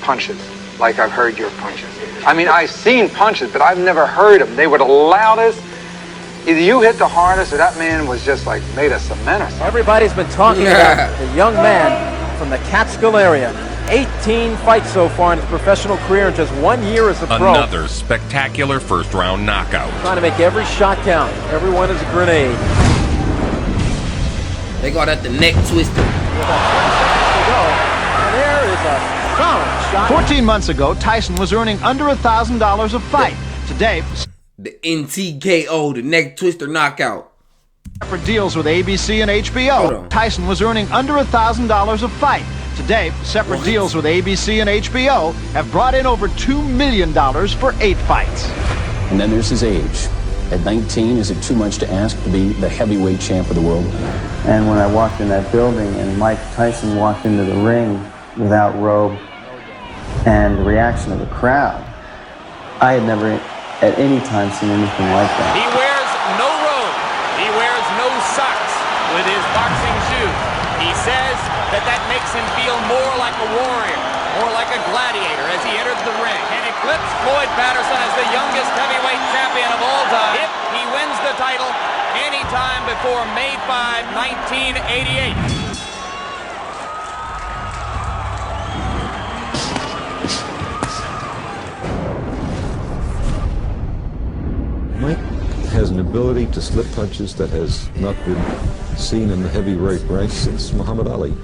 punches like I've heard your punches. I mean, I've seen punches, but I've never heard them. They were the loudest. Either you hit the hardest or that man was just like made of cement or something. Everybody's been talking about the young man from the Catskill area. 18 fights so far in his professional career in just 1 year as a pro. Another spectacular first-round knockout. Trying to make every shot count. Everyone is a grenade. They got at the neck twister. And there is a solid shot. 14 months ago, Tyson was earning under $1,000 a fight. Today, the NTKO, the neck twister knockout. For deals with ABC and HBO, Tyson was earning under $1,000 a fight. Today, separate deals with ABC and HBO have brought in over $2 million for 8 fights. And then there's his age. At 19, is it too much to ask to be the heavyweight champ of the world? And when I walked in that building and Mike Tyson walked into the ring without robe and the reaction of the crowd, I had never at any time seen anything like that. He wears no robe. He wears no socks with his boxing shoes. He says that makes him feel more like a warrior, more like a gladiator as he enters the ring. And eclipse Floyd Patterson as the youngest heavyweight champion of all time if he wins the title anytime before May 5, 1988. ability to slip punches that has not been seen in the heavyweight ranks since Muhammad Ali.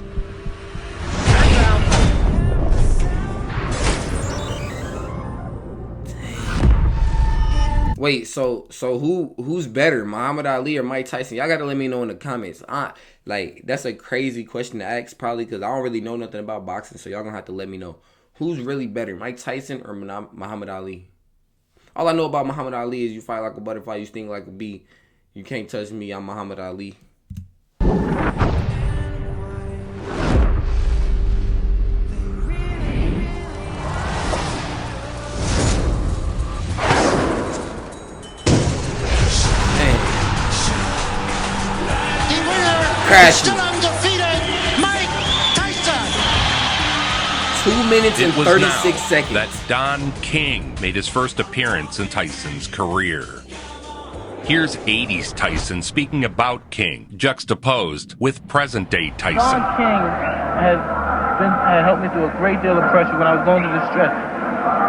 Wait, so who's better, Muhammad Ali or Mike Tyson? Y'all gotta let me know in the comments. That's a crazy question to ask, probably because I don't really know nothing about boxing, so y'all gonna have to let me know. Who's really better, Mike Tyson or Muhammad Ali? All I know about Muhammad Ali is you fight like a butterfly, you sting like a bee. You can't touch me, I'm Muhammad Ali. Still undefeated, Mike Tyson. 2 minutes and 36 seconds. That Don King made his first appearance in Tyson's career. Here's 80s Tyson speaking about King, juxtaposed with present-day Tyson. Don King had helped me through a great deal of pressure when I was going through distress.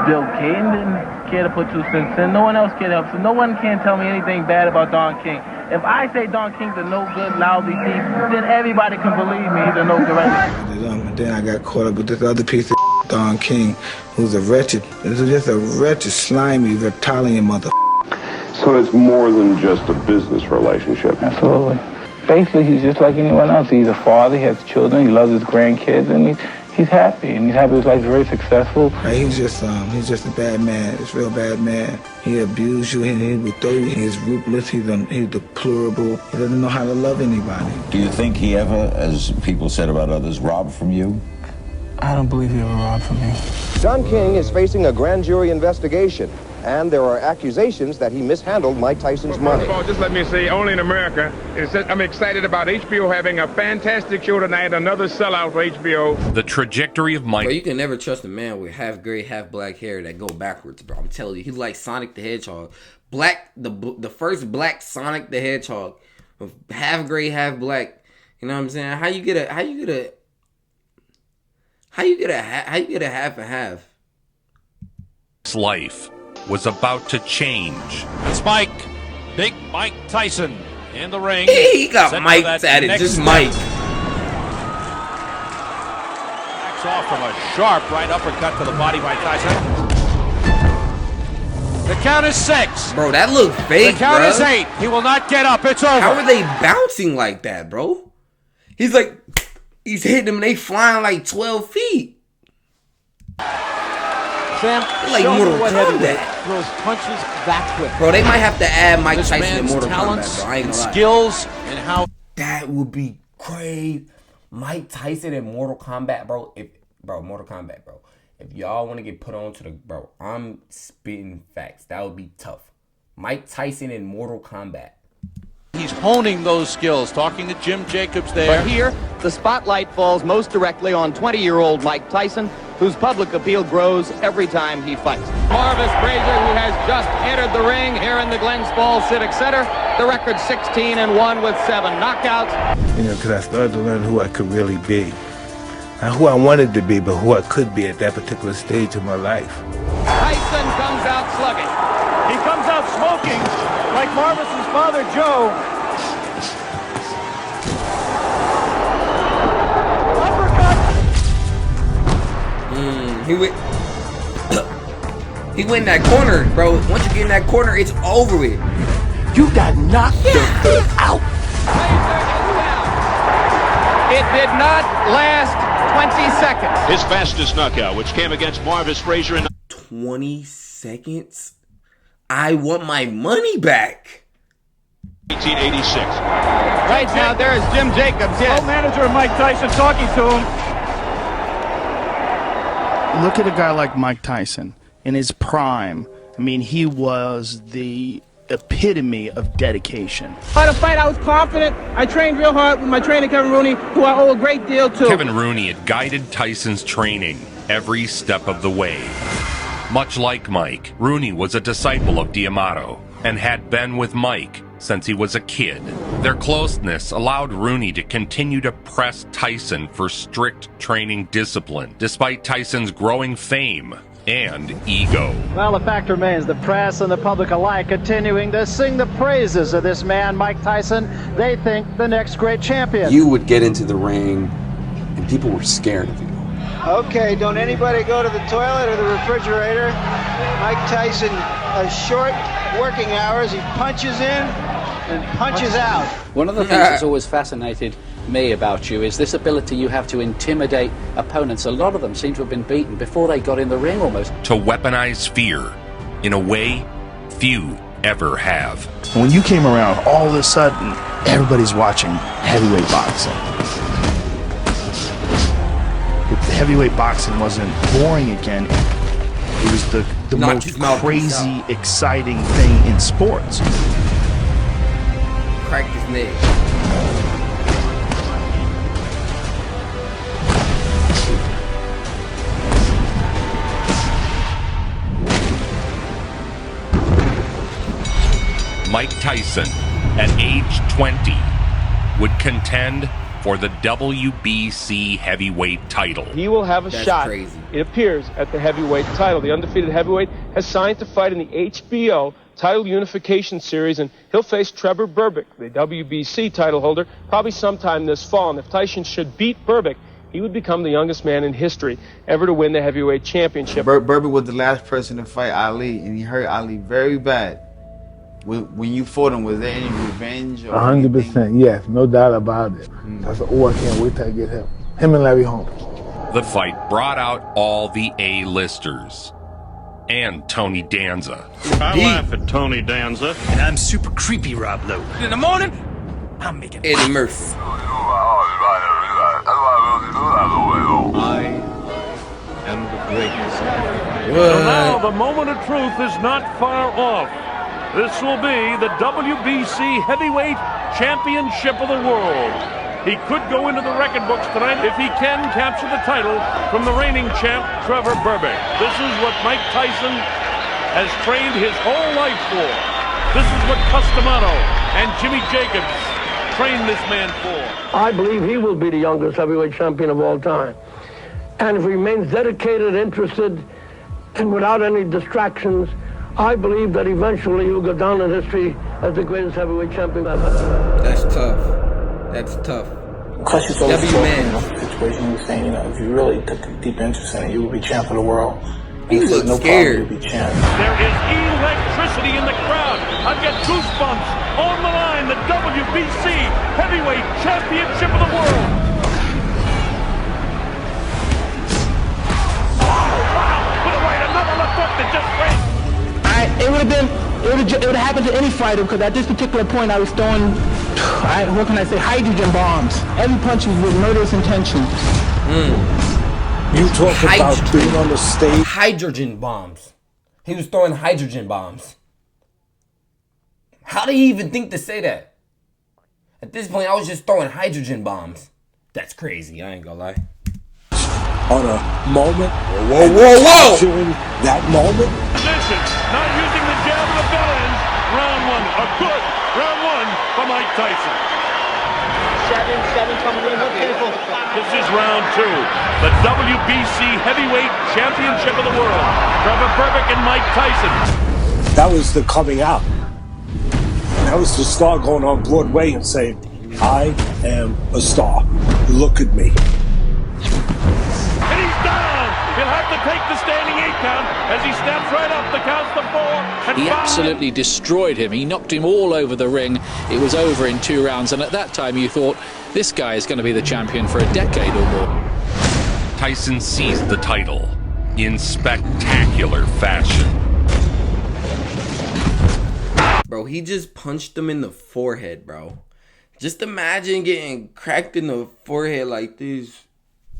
Bill Caton didn't care to put 2 cents in. No one else cared to help. So no one can tell me anything bad about Don King. If I say Don King's a no good, lousy thief, then everybody can believe me he's a no good right. Then I got caught up with this other piece of Don King, who's just a wretched, slimy, reptilian mother. So it's more than just a business relationship. Absolutely. Basically, he's just like anyone else. He's a father, he has children, he loves his grandkids, and he's happy, and he's happy his life's very successful. He's just a bad man. He's a real bad man. He abused you, and he would throw you. He's ruthless. He's deplorable. He doesn't know how to love anybody. Do you think he ever, as people said about others, robbed from you? I don't believe he ever robbed from me. Don King is facing a grand jury investigation, and there are accusations that he mishandled Mike Tyson's money. First of all, just let me say, only in America, I'm excited about HBO having a fantastic show tonight, another sellout for HBO. The trajectory of Mike... Bro, you can never trust a man with half gray, half black hair that go backwards, bro. I'm telling you, he's like Sonic the Hedgehog. The first black Sonic the Hedgehog, half gray, half black. You know what I'm saying? How you get a half and half? His life was about to change. It's Big Mike Tyson in the ring. He got Mike at it, just Mike. Backs off from a sharp right uppercut to the body by Tyson. The count is 6. Bro, that looked fake, The count is 8. He will not get up. It's over. How are they bouncing like that, bro? He's hitting them and they flying like 12 feet. Sam, like Mortal Kombat throws punches that quick. Bro, they might have to add Mike Tyson in man's Mortal talents Kombat, bro. I ain't and gonna lie. skills and how that would be crazy. Mike Tyson in Mortal Kombat, bro. Mortal Kombat, bro. If y'all want to get put on to the I'm spitting facts. That would be tough. Mike Tyson in Mortal Kombat. he's honing those skills. Talking to Jim Jacobs there. But here, the spotlight falls most directly on 20-year-old Mike Tyson, whose public appeal grows every time he fights. Marvis Frazier, who has just entered the ring here in the Glens Falls Civic Center, the record 16-1 with 7 knockouts. You know, because I started to learn who I could really be. Not who I wanted to be, but who I could be at that particular stage of my life. Tyson comes out slugging. He comes out smoking like Marvis's father, Joe. He went in that corner, bro. Once you get in that corner, it's over with. You got knocked out. It did not last 20 seconds. His fastest knockout, which came against Marvis Frazier in 20 seconds? I want my money back. 1986. Right now, there is Jim Jacobs. Yes. Co-manager Mike Tyson talking to him. Look at a guy like Mike Tyson in his prime. I mean, he was the epitome of dedication. By the fight, I was confident. I trained real hard with my trainer, Kevin Rooney, who I owe a great deal to. Kevin Rooney had guided Tyson's training every step of the way. Much like Mike, Rooney was a disciple of D'Amato and had been with Mike since he was a kid. Their closeness allowed Rooney to continue to press Tyson for strict training discipline, despite Tyson's growing fame and ego. Well, the fact remains the press and the public alike continuing to sing the praises of this man, Mike Tyson. They think the next great champion. You would get into the ring and people were scared of you. Okay, don't anybody go to the toilet or the refrigerator. Mike Tyson has short working hours. He punches in and punches out. One of the things that's always fascinated me about you is this ability you have to intimidate opponents. A lot of them seem to have been beaten before they got in the ring almost. To weaponize fear in a way few ever have. When you came around, all of a sudden, everybody's watching heavyweight boxing. Heavyweight boxing wasn't boring again. It was the most crazy, exciting thing in sports. Cracked his neck. Mike Tyson, at age 20, would contend for the WBC heavyweight title. He will have a shot, it appears, at the heavyweight title. The undefeated heavyweight has signed to fight in the HBO title unification series, and he'll face Trevor Berbick, the WBC title holder, probably sometime this fall. And if Tyson should beat Berbick, he would become the youngest man in history ever to win the heavyweight championship. Berbick was the last person to fight Ali, and he hurt Ali very bad. When you fought him, was there any revenge? 100%, yes, no doubt about it. I said, oh, I can't wait till I get him. Him and Larry Holmes. The fight brought out all the A-listers. And Tony Danza. I laugh at Tony Danza. And I'm super creepy, Rob Lowe. In the morning, I'm making Eddie Murphy. I am the greatest. So now the moment of truth is not far off. This will be the WBC Heavyweight Championship of the world. He could go into the record books tonight if he can capture the title from the reigning champ, Trevor Berbick. This is what Mike Tyson has trained his whole life for. This is what Cus D'Amato and Jimmy Jacobs trained this man for. I believe he will be the youngest heavyweight champion of all time. And if he remains dedicated, interested, and without any distractions, I believe that eventually he'll go down in history as the greatest heavyweight champion ever. That's tough. That's tough. Cus is always talking about the situation. He was saying, you know, if you really took a deep interest in it, you would be champ of the world. He looks scared. There is electricity in the crowd. I've got goosebumps on the line. The WBC Heavyweight Championship of the world. Oh, wow! With a right, another left hook that just breaks. It would have happened to any fighter, because at this particular point I was throwing, what can I say, hydrogen bombs. Every punch was with murderous intention. You talk about being on the stage. Hydrogen bombs. He was throwing hydrogen bombs. How did he even think to say that? At this point, I was just throwing hydrogen bombs. That's crazy, I ain't gonna lie. On a moment, whoa! During that moment. Listen, not using the jab of the bell ends. Round one, a good round one for Mike Tyson. 7 coming in. This is round two. The WBC Heavyweight Championship of the world. Trevor Berbick and Mike Tyson. That was the coming out. That was the star going on Broadway and saying, I am a star. Look at me. And he's down. He'll have to take the standing 8 count as he steps right up the count to 4. And he absolutely destroyed him. He knocked him all over the ring. It was over in 2 rounds, and at that time you thought, this guy is going to be the champion for a decade or more. Tyson seized the title in spectacular fashion. Bro, he just punched him in the forehead, bro. Just imagine getting cracked in the forehead like this.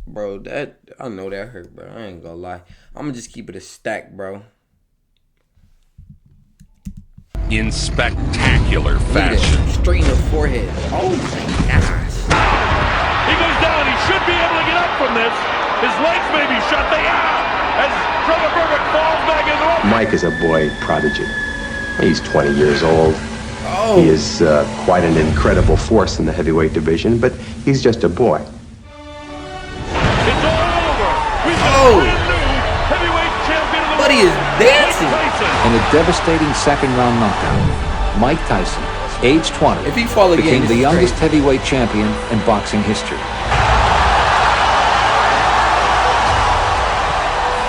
Bro, that, I know that hurt, bro. I ain't gonna lie. I'm gonna just keep it a stack, bro. In spectacular fashion. Straight in the forehead. Oh my gosh. He goes down. He should be able to get up from this. His legs may be shut. They are. As Trevor Berbick falls back in the rope. Mike is a boy prodigy. He's 20 years old. Oh. He is quite an incredible force in the heavyweight division, but he's just a boy. It's all over. We've got a brand new heavyweight champion Everybody is dancing. In a devastating second-round knockout, Mike Tyson, age 20, if he fall again, became the youngest heavyweight champion in boxing history.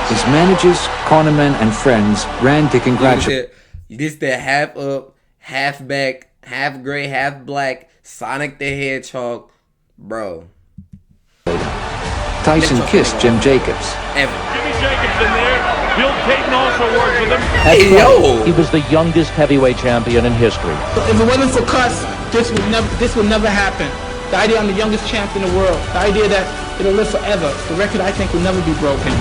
His managers, cornermen, and friends ran to congratulate. This the half up, half back, half gray, half black, Sonic the Hedgehog, bro. Tyson kissed Jim Jacobs. Jimmy Jacobs in there. Bill Caton also worked with him. Hey, yo! He was the youngest heavyweight champion in history. If it wasn't for Cus, this would never happen. The idea I'm the youngest champ in the world. The idea that it'll live forever. The record I think will never be broken.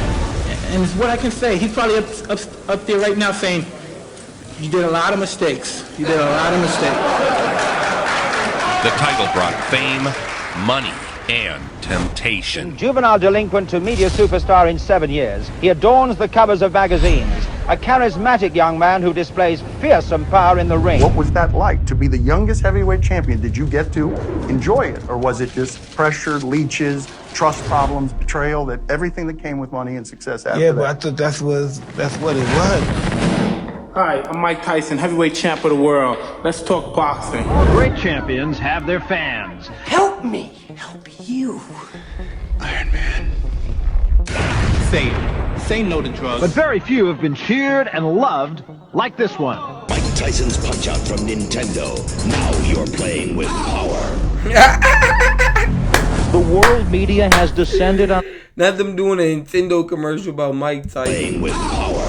And it's what I can say. He's probably up there right now saying, you did a lot of mistakes. You did a lot of mistakes. The title brought fame, money, and temptation. Juvenile delinquent to media superstar in 7 years, he adorns the covers of magazines. A charismatic young man who displays fearsome power in the ring. What was that like, to be the youngest heavyweight champion? Did you get to enjoy it? Or was it just pressure, leeches, trust problems, betrayal, that everything that came with money and success after that? Yeah, but I thought that's what it was. Hi, I'm Mike Tyson, heavyweight champ of the world. Let's talk boxing. All great champions have their fans. Help me help you. Iron Man. Say no to drugs. But very few have been cheered and loved like this one. Mike Tyson's Punch-Out from Nintendo. Now you're playing with power. The world media has descended on... Not them doing a Nintendo commercial about Mike Tyson. Playing with power.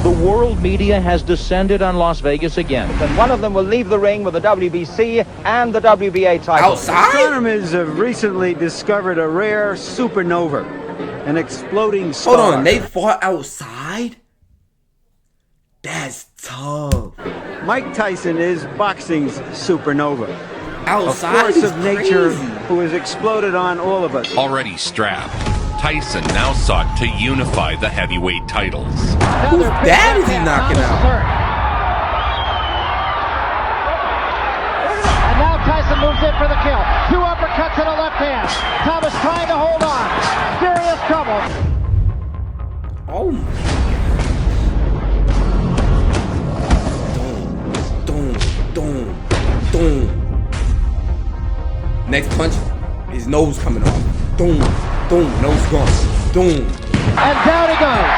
The world media has descended on Las Vegas again. And one of them will leave the ring with the WBC and the WBA title. Outside? Astronomers have recently discovered a rare supernova, an exploding star. Hold on, they fought outside? That's tough. Mike Tyson is boxing's supernova. Outside a force is of nature crazy. who has exploded on all of us. Already strapped, Tyson now sought to unify the heavyweight titles. Whose dad is he knocking out? And now Tyson moves in for the kill. 2 uppercuts in a left hand. Thomas trying to hold on. Serious trouble. Oh my God. Boom. Next punch, his nose coming off. Boom. Nose gone. Boom. And down he goes.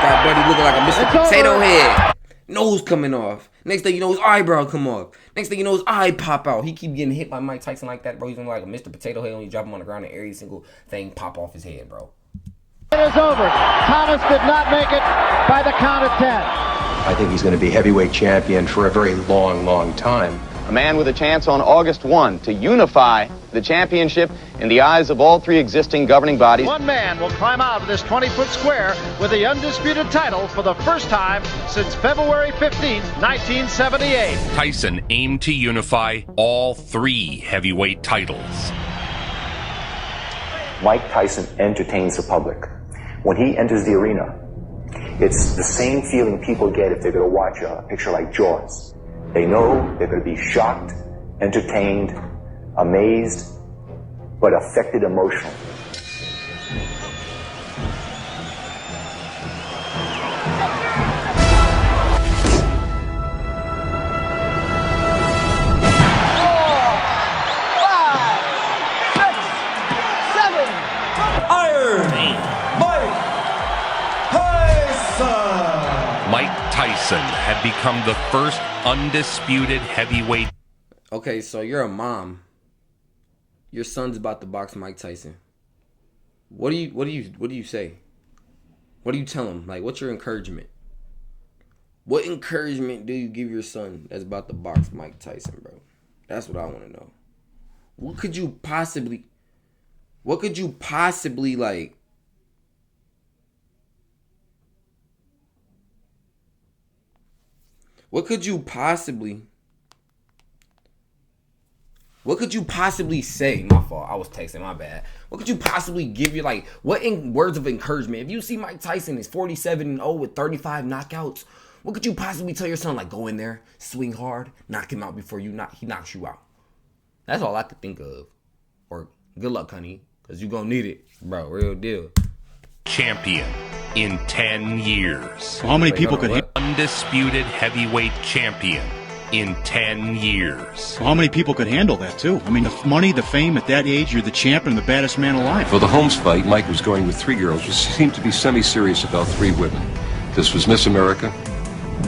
That buddy looking like a Mr. Potato Head. Nose coming off. Next thing you know, his eyebrow come off. Next thing you know, his eye pop out. He keep getting hit by Mike Tyson like that, bro. He's like a Mr. Potato Head when you drop him on the ground and every single thing pop off his head, bro. It is over. Thomas did not make it by the count of 10. I think he's going to be heavyweight champion for a very long time. A man with a chance on August 1 to unify the championship in the eyes of all 3 existing governing bodies. One man will climb out of this 20-foot square with the undisputed title for the first time since February 15th, 1978. Tyson aimed to unify all 3 heavyweight titles. Mike Tyson entertains the public. When he enters the arena, it's the same feeling people get if they're going to watch a picture like Jaws. They know they're going to be shocked, entertained, amazed, but affected emotionally. Tyson had become the first undisputed heavyweight. Okay, so you're a mom. Your son's about to box Mike Tyson. What do you say? What do you tell him? Like, what's your encouragement? What encouragement do you give your son that's about to box Mike Tyson, bro? That's what I want to know. What could you possibly like? What could you possibly say? My fault. I was texting. My bad. What could you possibly give you, like, what in words of encouragement? If you see Mike Tyson is 47-0 with 35 knockouts, what could you possibly tell your son? Like, go in there, swing hard, knock him out before he knocks you out. That's all I could think of. Or good luck, honey. Because you gonna need it, bro. Real deal. Champion in 10 years. Well, how many people could undisputed heavyweight champion in 10 years. Well, how many people could handle that, too? I mean, the money, the fame, at that age, you're the champion, the baddest man alive. For the Holmes fight, Mike was going with 3 girls, which seemed to be semi-serious about 3 women. This was Miss America,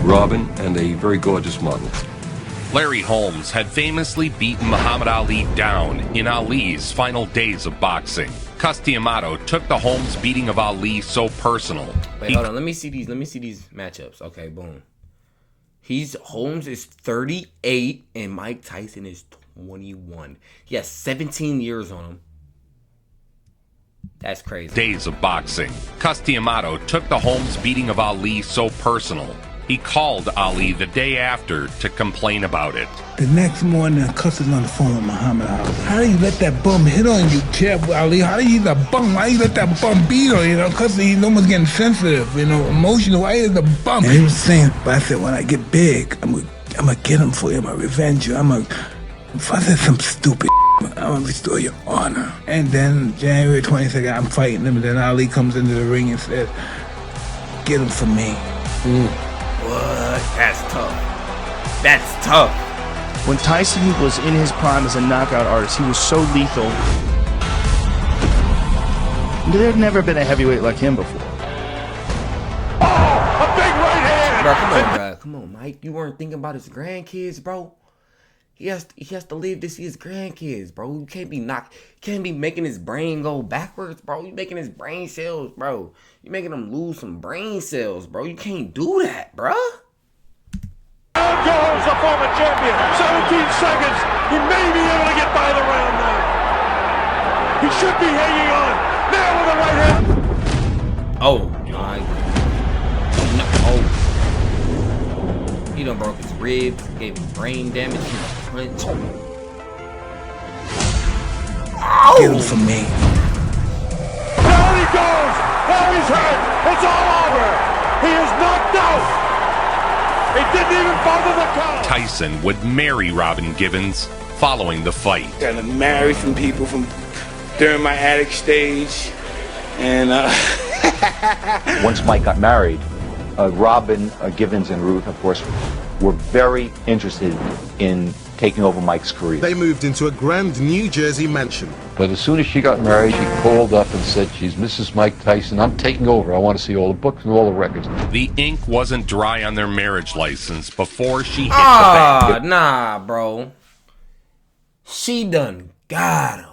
Robin, and a very gorgeous model. Larry Holmes had famously beaten Muhammad Ali down in Ali's final days of boxing. Cus D'Amato took the Holmes beating of Ali so personal. Wait, hold on. Let me see these matchups. Okay, boom. Holmes is 38 and Mike Tyson is 21. He has 17 years on him. That's crazy. Days of boxing. Cus D'Amato took the Holmes beating of Ali so personal. He called Ali the day after to complain about it. The next morning, Cus is on the phone with Muhammad Ali. How do you let that bum hit on you, Chef Ali? How do you the bum? Why you let that bum beat on you? Cus, he's almost getting sensitive, emotional. Why is the bum? And he was saying, but I said, when I get big, I'm gonna get him for you. I'm gonna revenge you. If I said some stupid, I'm gonna restore your honor. And then January 22nd, I'm fighting him. And then Ali comes into the ring and says, get him for me. What? That's tough. That's tough. When Tyson was in his prime as a knockout artist, he was so lethal. There had never been a heavyweight like him before. Oh, a big right hand! Bro, come on, bro. Come on, Mike. You weren't thinking about his grandkids, bro. He has to live to see his grandkids, bro. You can't be making his brain go backwards, bro. You making his brain cells, bro. You making him lose some brain cells, bro. You can't do that, bro. Down goes the former champion. 17 seconds. He may be able to get by the round now. He should be hanging on. Now with the right hand. Oh my. Oh. He done broke his ribs, gave him brain damage, he punch. Oh! Get him for me. Down he goes. Now he's hurt. It's all over. He is knocked out. He didn't even bother the count. Tyson would marry Robin Givens following the fight. Got to marry some people from during my addict stage, and once Mike got married, Robin, Givens, and Ruth, of course, were very interested in taking over Mike's career. They moved into a grand New Jersey mansion. But as soon as she got married, she called up and said, she's Mrs. Mike Tyson. I'm taking over. I want to see all the books and all the records. The ink wasn't dry on their marriage license before she hit the bank. Nah, bro. She done got him.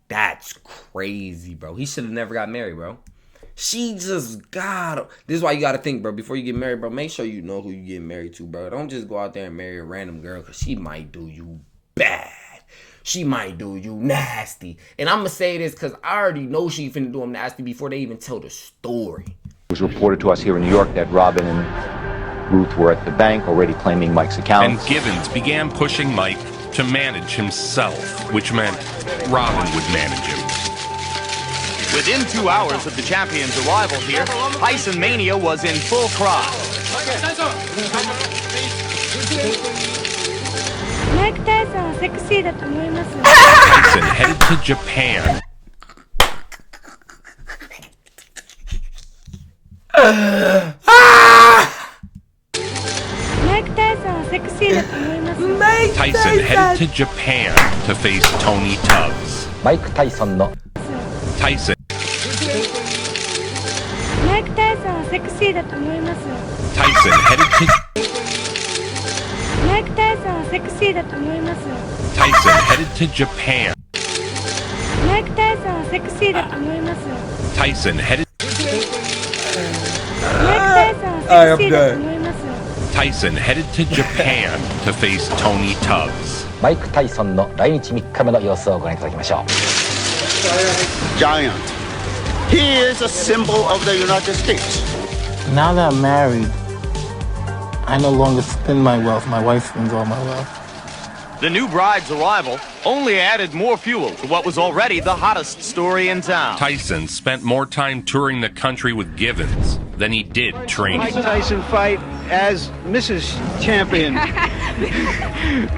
That's crazy, bro. He should have never got married, bro. She just got him. This is why you got to think, bro. Before you get married, bro, make sure you know who you get married to, bro. Don't just go out there and marry a random girl, because she might do you bad. She might do you nasty. And I'm going to say this because I already know she finna do him nasty before they even tell the story. It was reported to us here in New York that Robin and Ruth were at the bank already claiming Mike's account. And Givens began pushing Mike to manage himself, which meant Robin would manage him. Within 2 hours of the champion's arrival here, Tyson Mania was in full cry. Mike Tyson はセクシーだと思います。 Tyson headed to Japan. Mike Tyson はセクシーだと思います。 Tyson headed to Japan to face Tony Tubbs. Mike Tyson の Tyson. Mike Tyson はセクシーだと思います。 Tyson headed to Mike Tyson はセクシーだと思います。 Tyson headed to Japan. Mike Tyson はセクシーだと思います。 Tyson headed. Mike Tyson はセクシーだと思います。 Tyson headed to Japan to face Tony Tubbs. Mike Tyson の来日3日目の様子をご覧いただきましょう。 Giant. He is a symbol of the United States. Now that I'm married, I no longer spend my wealth. My wife spends all my wealth. The new bride's arrival only added more fuel to what was already the hottest story in town. Tyson spent more time touring the country with Givens than he did training. Mike Tyson fight as Mrs. Champion.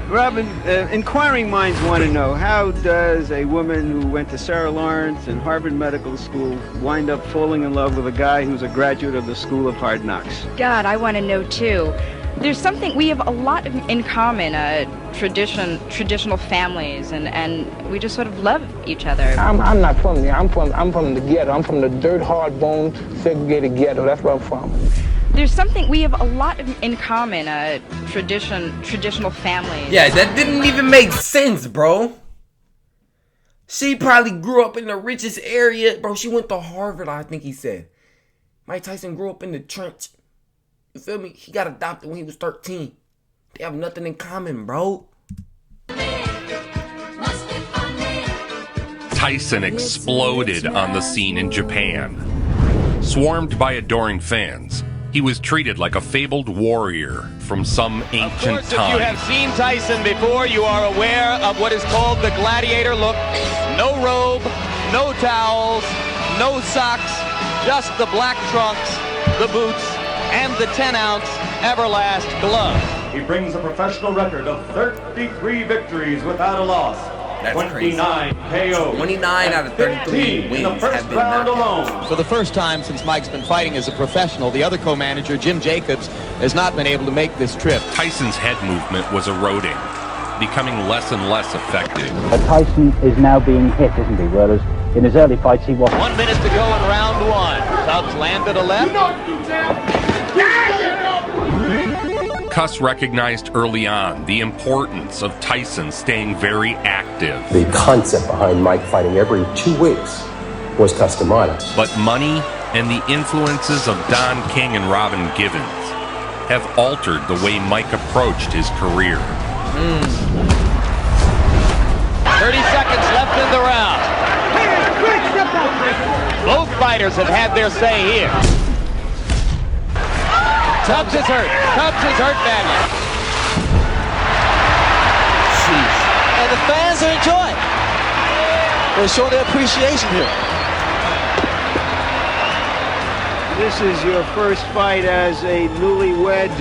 Robin, inquiring minds want to know, how does a woman who went to Sarah Lawrence and Harvard Medical School wind up falling in love with a guy who's a graduate of the School of Hard Knocks? God, I want to know too. There's something, we have a lot in common, traditional families, and we just sort of love each other. I'm not from there. I'm from the ghetto. I'm from the dirt, hard bone, segregated ghetto. That's where I'm from. There's something, we have a lot in common, traditional families. Yeah, that didn't even make sense, bro. She probably grew up in the richest area. Bro, she went to Harvard, I think he said. Mike Tyson grew up in the trench. You feel me? He got adopted when he was 13. They have nothing in common, bro. Tyson exploded on the scene in Japan. Swarmed by adoring fans, he was treated like a fabled warrior from some ancient If time. you have seen Tyson before, you are aware of what is called the gladiator look. No robe, no towels, no socks, just the black trunks, the boots, and the 10-ounce Everlast glove. He brings a professional record of 33 victories without a loss. That's 29 KOs. 29 out of 33 wins in the first have been round knocked alone. For the first time since Mike's been fighting as a professional, the other co-manager, Jim Jacobs, has not been able to make this trip. Tyson's head movement was eroding, becoming less and less effective. Tyson is now being hit, isn't he? Whereas in his early fights he was. 1 minute to go in round one. Tubbs landed a left. Cus recognized early on the importance of Tyson staying very active. The concept behind Mike fighting every 2 weeks was Cus D'Amato. But money and the influences of Don King and Robin Givens have altered the way Mike approached his career. 30 seconds left in the round. Both fighters have had their say here. Tubbs is hurt. Tubbs is hurt badly. And the fans are enjoying. They're showing their appreciation here. This is your first fight as a newlywed.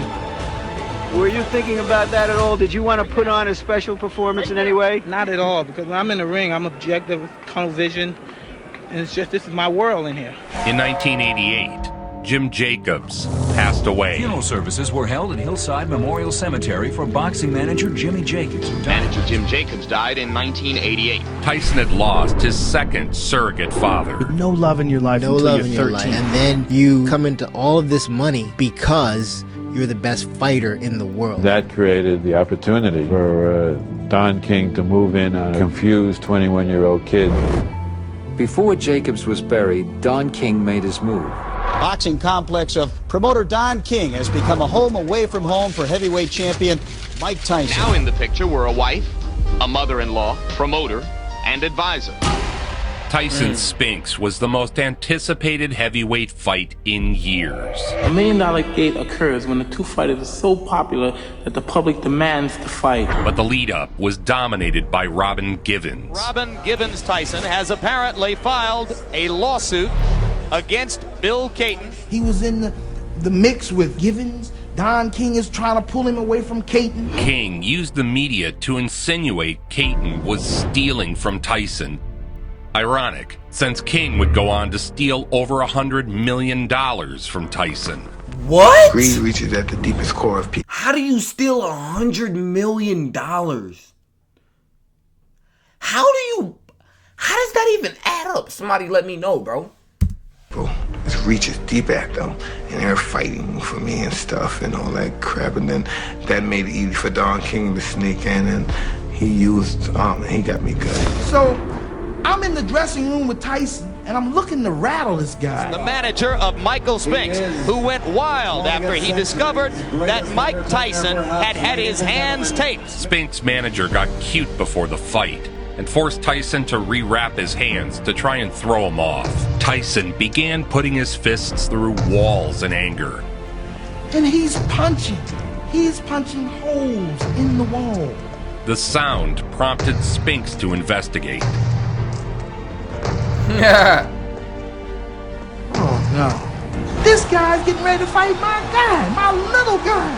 Were you thinking about that at all? Did you want to put on a special performance in any way? Not at all, because when I'm in the ring, I'm objective, tunnel vision, and it's just, this is my world in here. In 1988, Jim Jacobs passed away. Funeral services were held at Hillside Memorial Cemetery for boxing manager Jimmy Jacobs, who died. Manager Jim Jacobs died in 1988. Tyson had lost his second surrogate father. No love in your life until you're 13. And then you come into all of this money because you're the best fighter in the world. That created the opportunity for Don King to move in on a confused 21-year-old kid. Before Jacobs was buried, Don King made his move. Boxing complex of promoter Don King has become a home away from home for heavyweight champion Mike Tyson. Now in the picture were a wife, a mother-in-law, promoter, and advisor. Tyson's Spinks was the most anticipated heavyweight fight in years. $1 million gate occurs when the two fighters are so popular that the public demands the fight. But the lead-up was dominated by Robin Givens. Robin Givens Tyson has apparently filed a lawsuit against Bill Caton. He was in the mix with Givens. Don King is trying to pull him away from Caton. King used the media to insinuate Caton was stealing from Tyson. Ironic, since King would go on to steal over $100 million from Tyson. What? Greed reaches at the deepest core of people. How do you steal $100 million? How does that even add up? Somebody let me know, bro. It reaches deep at them, and they're fighting for me and stuff and all that crap, and then that made it easy for Don King to sneak in, and he used he got me good. So I'm in the dressing room with Tyson, and I'm looking to rattle this guy. The manager of Michael Spinks, who went wild after he discovered that Mike Tyson had his hands taped. Spinks' manager got cute before the fight and forced Tyson to rewrap his hands to try and throw him off. Tyson began putting his fists through walls in anger. And he's punching holes in the wall. The sound prompted Spinks to investigate. Oh This guy's getting ready to fight my guy, my little guy.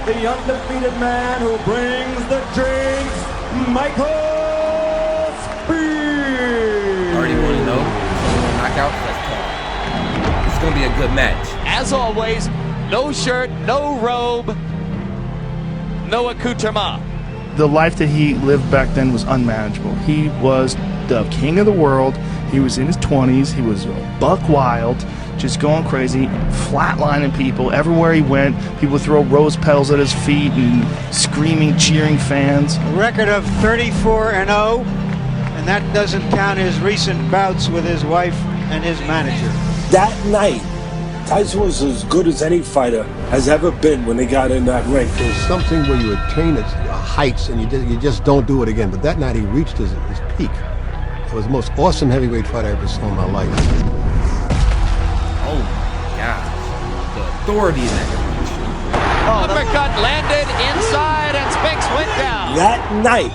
The undefeated man who brings the drinks, Michael Speed. Already want to know? Knockout? Let's talk. It's going to be a good match. As always, no shirt, no robe, no accoutrement. The life that he lived back then was unmanageable. He was the king of the world. He was in his 20s. He was buck wild, just going crazy, flatlining people. Everywhere he went, people would throw rose petals at his feet and screaming, cheering fans. A record of 34-0, and that doesn't count his recent bouts with his wife and his manager. That night, Tyson was as good as any fighter has ever been when they got in that ring. There's something where you attain its heights and you just don't do it again. But that night he reached his peak. It was the most awesome heavyweight fight I ever saw in my life. Oh my God. The authority in that. Uppercut landed inside and Spinks went down. That night,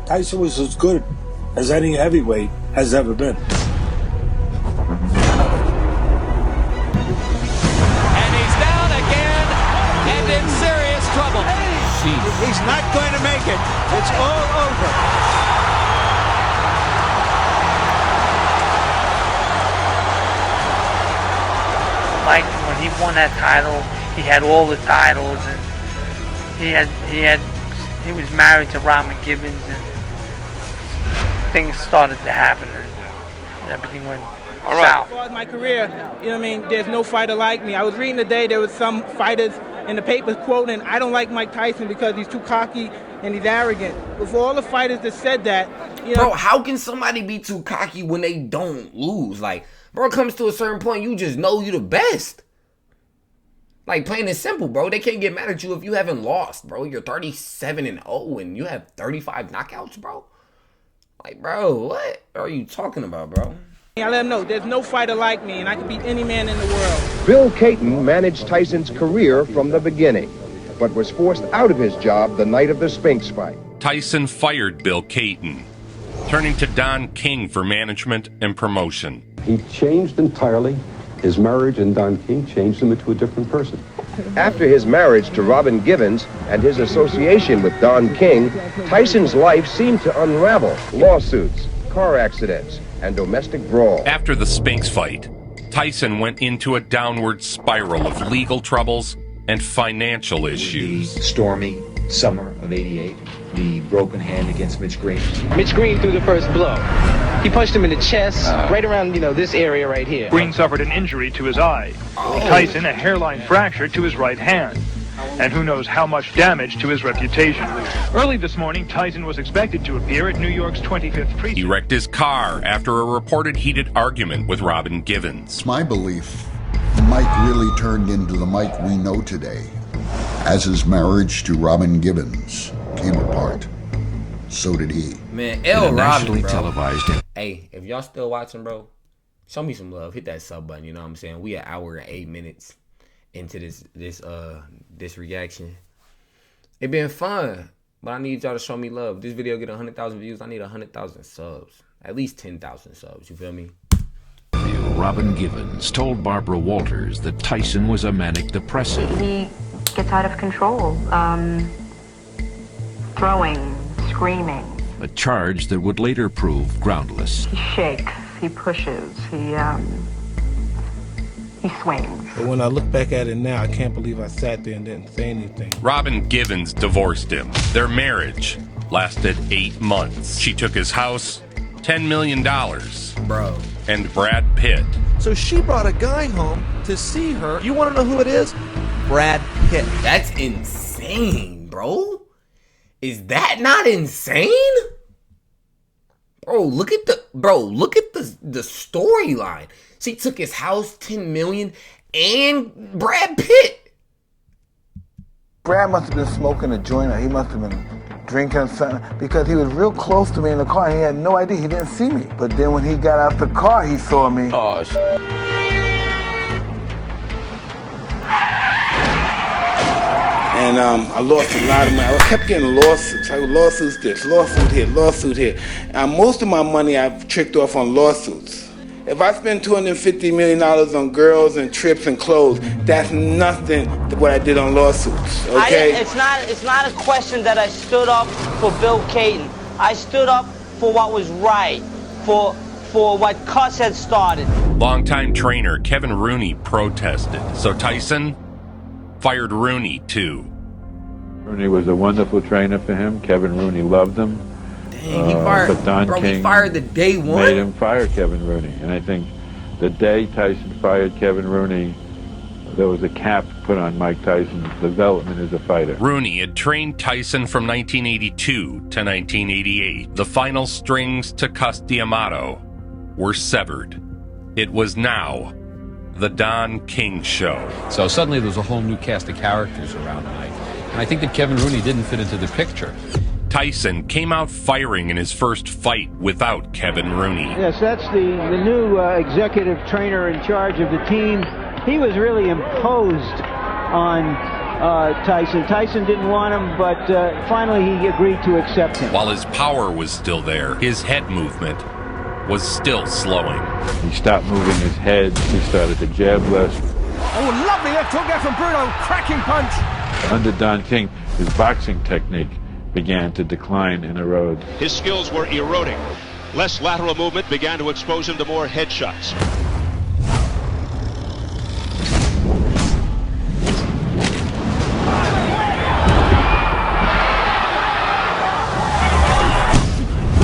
Tyson was as good as any heavyweight has ever been. In serious trouble. He's not going to make it. It's all over. Mike, when he won that title, he had all the titles, and he was married to Robin Gibbons, and things started to happen, and everything went south. As my career, you know what I mean, there's no fighter like me. I was reading today, there was some fighters in the papers quoting, I don't like Mike Tyson because he's too cocky and he's arrogant. But for all the fighters that said that, you know. Bro, how can somebody be too cocky when they don't lose? Like, bro, it comes to a certain point, you just know you the best. Like, plain and simple, bro. They can't get mad at you if you haven't lost, bro. You're 37-0 and you have 35 knockouts, bro. Like, bro, what are you talking about, bro? I let him know there's no fighter like me, and I can beat any man in the world. Bill Caton managed Tyson's career from the beginning, but was forced out of his job the night of the Spinks fight. Tyson fired Bill Caton, turning to Don King for management and promotion. He changed entirely. His marriage and Don King changed him into a different person. After his marriage to Robin Givens and his association with Don King, Tyson's life seemed to unravel. Lawsuits, car accidents, and domestic brawl. After the Spinks fight, Tyson went into a downward spiral of legal troubles and financial issues. The stormy summer of '88, the broken hand against Mitch Green. Mitch Green threw the first blow. He punched him in the chest, right around, this area right here. Green suffered an injury to his eye. Tyson a hairline fracture to his right hand. And who knows how much damage to his reputation. Early this morning, Tyson was expected to appear at New York's 25th precinct. He wrecked his car after a reported heated argument with Robin Givens. It's my belief Mike really turned into the Mike we know today. As his marriage to Robin Givens came apart, so did he. Man, Robin, bro. Televised. Hey, if y'all still watching, bro, show me some love. Hit that sub button, you know what I'm saying? We an hour and 8 minutes into this reaction. It been fun, but I need y'all to show me love. If this video get 100,000 views, I need 100,000 subs. At least 10,000 subs, you feel me? Robin Givens told Barbara Walters that Tyson was a manic depressive. He gets out of control, throwing, screaming. A charge that would later prove groundless. He shakes, he pushes, he swings. But when I look back at it now, I can't believe I sat there and didn't say anything. Robin Givens divorced him. Their marriage lasted 8 months. She took his house, $10 million. Bro. And Brad Pitt. So she brought a guy home to see her. You want to know who it is? Brad Pitt. That's insane, bro. Is that not insane? Bro, look at the storyline. She took his house, 10 million, and Brad Pitt. Brad must have been smoking a joint, or he must have been drinking something, because he was real close to me in the car and he had no idea. He didn't see me. But then when he got out the car, he saw me. Oh, And I lost a lot of money. I kept getting lawsuits. Lawsuits this, lawsuit here, lawsuit here. Most of my money I've tricked off on lawsuits. If I spend $250 million on girls and trips and clothes, that's nothing to what I did on lawsuits, okay? It's not a question that I stood up for Bill Caton. I stood up for what was right, for what Cus had started. Longtime trainer Kevin Rooney protested, so Tyson fired Rooney too. Rooney was a wonderful trainer for him. Kevin Rooney loved him. Dang, he fired, but Don King he fired the day one? Made him fire Kevin Rooney. And I think the day Tyson fired Kevin Rooney, there was a cap put on Mike Tyson's development as a fighter. Rooney had trained Tyson from 1982 to 1988. The final strings to Cus D'Amato were severed. It was now the Don King Show. So suddenly there was a whole new cast of characters around Mike. And I think that Kevin Rooney didn't fit into the picture. Tyson came out firing in his first fight without Kevin Rooney. Yes, that's the new executive trainer in charge of the team. He was really imposed on Tyson. Tyson didn't want him, but finally he agreed to accept him. While his power was still there, his head movement was still slowing. He stopped moving his head. He started to jab less. Oh, lovely left hook there from Bruno. Cracking punch. Under Don King, his boxing technique began to decline and erode. His skills were eroding. Less lateral movement began to expose him to more headshots.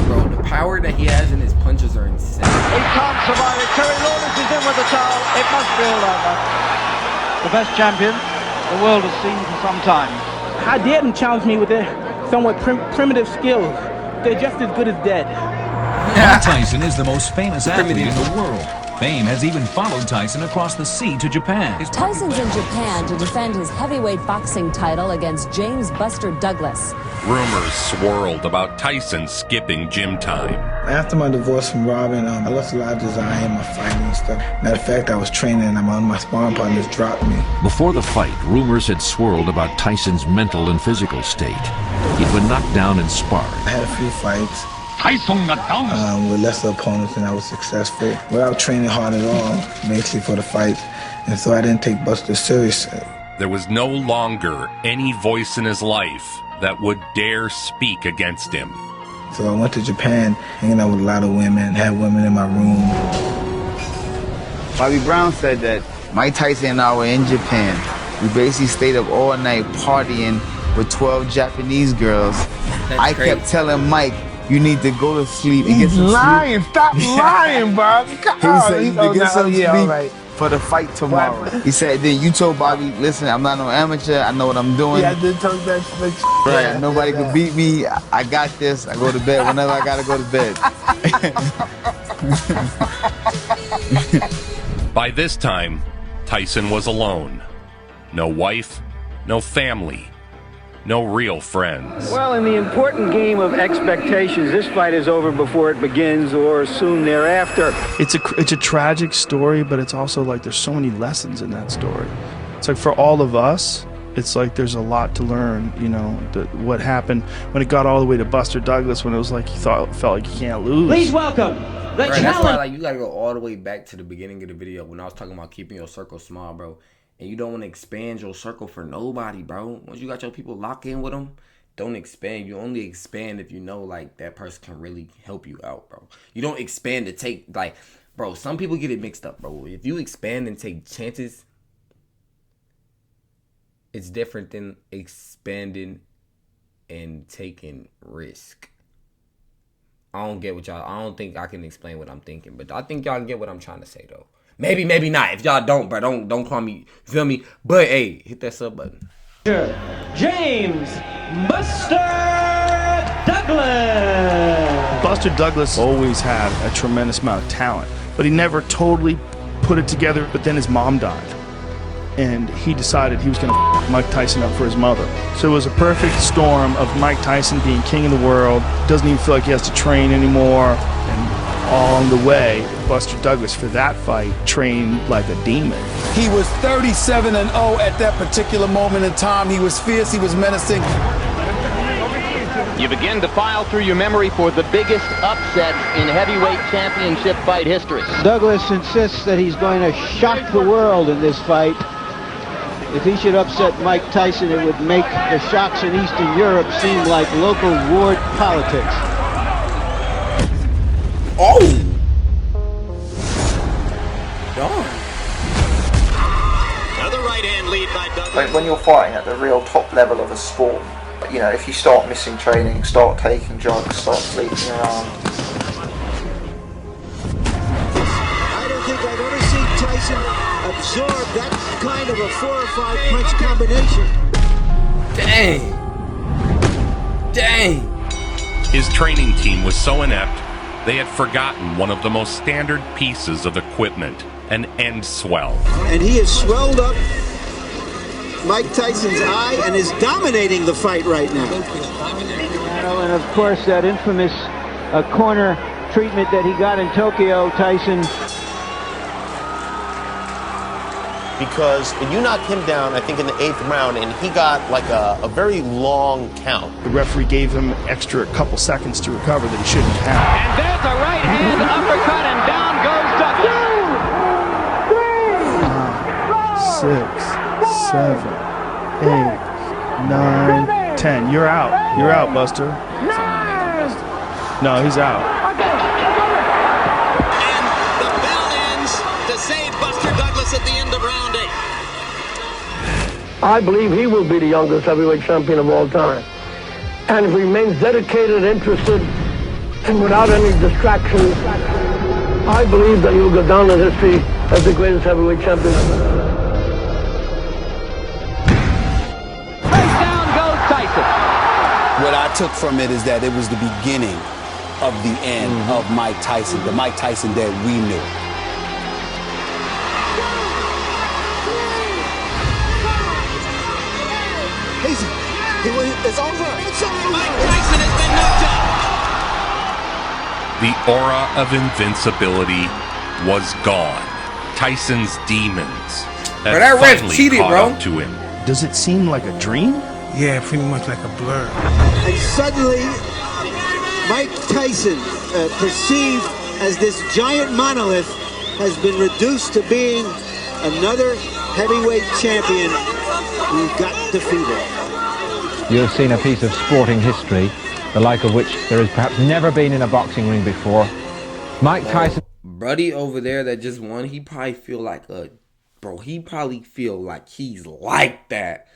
Bro, the power that he has in his punches are insane. He can't survive it. Terry Lawless is in with the towel. It must be all over. The best champion the world has seen for some time. How dare them challenge me with their somewhat primitive skills? They're just as good as dead. Mike Tyson is the most famous athlete in the world. Fame has even followed Tyson across the sea to Japan. Tyson's in Japan to defend his heavyweight boxing title against James Buster Douglas. Rumors swirled about Tyson skipping gym time. After my divorce from Robin, I lost a lot of desire in my fighting and stuff. Matter of fact, I was training and one of my sparring partners dropped me. Before the fight, rumors had swirled about Tyson's mental and physical state. He'd been knocked down in sparring. I had a few fights with lesser opponents and I was successful without training hard at all, basically for the fight. And so I didn't take Buster seriously. There was no longer any voice in his life that would dare speak against him. So I went to Japan, hanging out with a lot of women, had women in my room. Bobby Brown said that Mike Tyson and I were in Japan. We basically stayed up all night partying with 12 Japanese girls. I kept telling Mike, you need to go to sleep and get some lying. sleep. Stop lying, Bob. He said you need to get some sleep for the fight tomorrow. He said, then you told Bobby, listen, I'm not no amateur. I know what I'm doing. Yeah, I did talk that shit. Right, nobody can beat me. I got this. I go to bed whenever I gotta go to bed. By this time, Tyson was alone. No wife, no family, no real friends. Well, in the important game of expectations, this fight is over before it begins or soon thereafter. It's a tragic story, but it's also like there's so many lessons in that story. It's like for all of us, it's like there's a lot to learn, you know, what happened when it got all the way to Buster Douglas, when it was like you felt like you can't lose. Please welcome the challenge. That's why, like, you gotta go all the way back to the beginning of the video when I was talking about keeping your circle small, bro. And you don't want to expand your circle for nobody, bro. Once you got your people locked in with them, don't expand. You only expand if you know, like, that person can really help you out, bro. You don't expand to take, like, bro, some people get it mixed up, bro. If you expand and take chances, it's different than expanding and taking risk. I don't get what y'all, I don't think I can explain what I'm thinking, but I think y'all can get what I'm trying to say, though. Maybe, maybe not. If y'all don't, bro, don't call me, feel me? But, hey, hit that sub button. James Buster Douglas. Buster Douglas always had a tremendous amount of talent, but he never totally put it together. But then his mom died, and he decided he was going to f Mike Tyson up for his mother. So it was a perfect storm of Mike Tyson being king of the world, doesn't even feel like he has to train anymore, and all on the way, Buster Douglas, for that fight, trained like a demon. He was 37-0 at that particular moment in time. He was fierce, he was menacing. You begin to file through your memory for the biggest upset in heavyweight championship fight history. Douglas insists that he's going to shock the world in this fight. If he should upset Mike Tyson, it would make the shocks in Eastern Europe seem like local ward politics. Oh! Darn. Another right-hand lead by Douglas. Like when you're fighting at the real top level of a sport, you know, if you start missing training, start taking drugs, start sleeping around. I don't think I've ever seen Tyson absorb that kind of a 4 or 5 punch combination. Dang. His training team was so inept, they had forgotten one of the most standard pieces of equipment, an end swell. And he has swelled up Mike Tyson's eye and is dominating the fight right now. And of course, that infamous corner treatment that he got in Tokyo, Tyson. Because you knocked him down, I think, in the 8th round, and he got like a very long count. The referee gave him extra couple seconds to recover that he shouldn't have. And there's a right hand uppercut, and down goes Douglas. 6, 7, 8, 9, 10. You're out. You're out, Buster. No, he's out. And the bell ends to save Buster Douglas at the end of round 8. I believe he will be the youngest heavyweight champion of all time. And if he remains dedicated, interested, and without any distractions, I believe that he will go down in history as the greatest heavyweight champion. What I took from it is that it was the beginning of the end of Mike Tyson, the Mike Tyson that we knew. It's over. It's over. Mike Tyson has been knocked out. The aura of invincibility was gone. Tyson's demons had that ref finally cheated, caught bro. up to him. Does it seem like a dream? Yeah, pretty much like a blur. And suddenly, Mike Tyson, perceived as this giant monolith, has been reduced to being another heavyweight champion who got defeated. You have seen a piece of sporting history, the like of which there has perhaps never been in a boxing ring before. Mike Tyson. Buddy over there that just won, he probably feel like he probably feel like he's like that.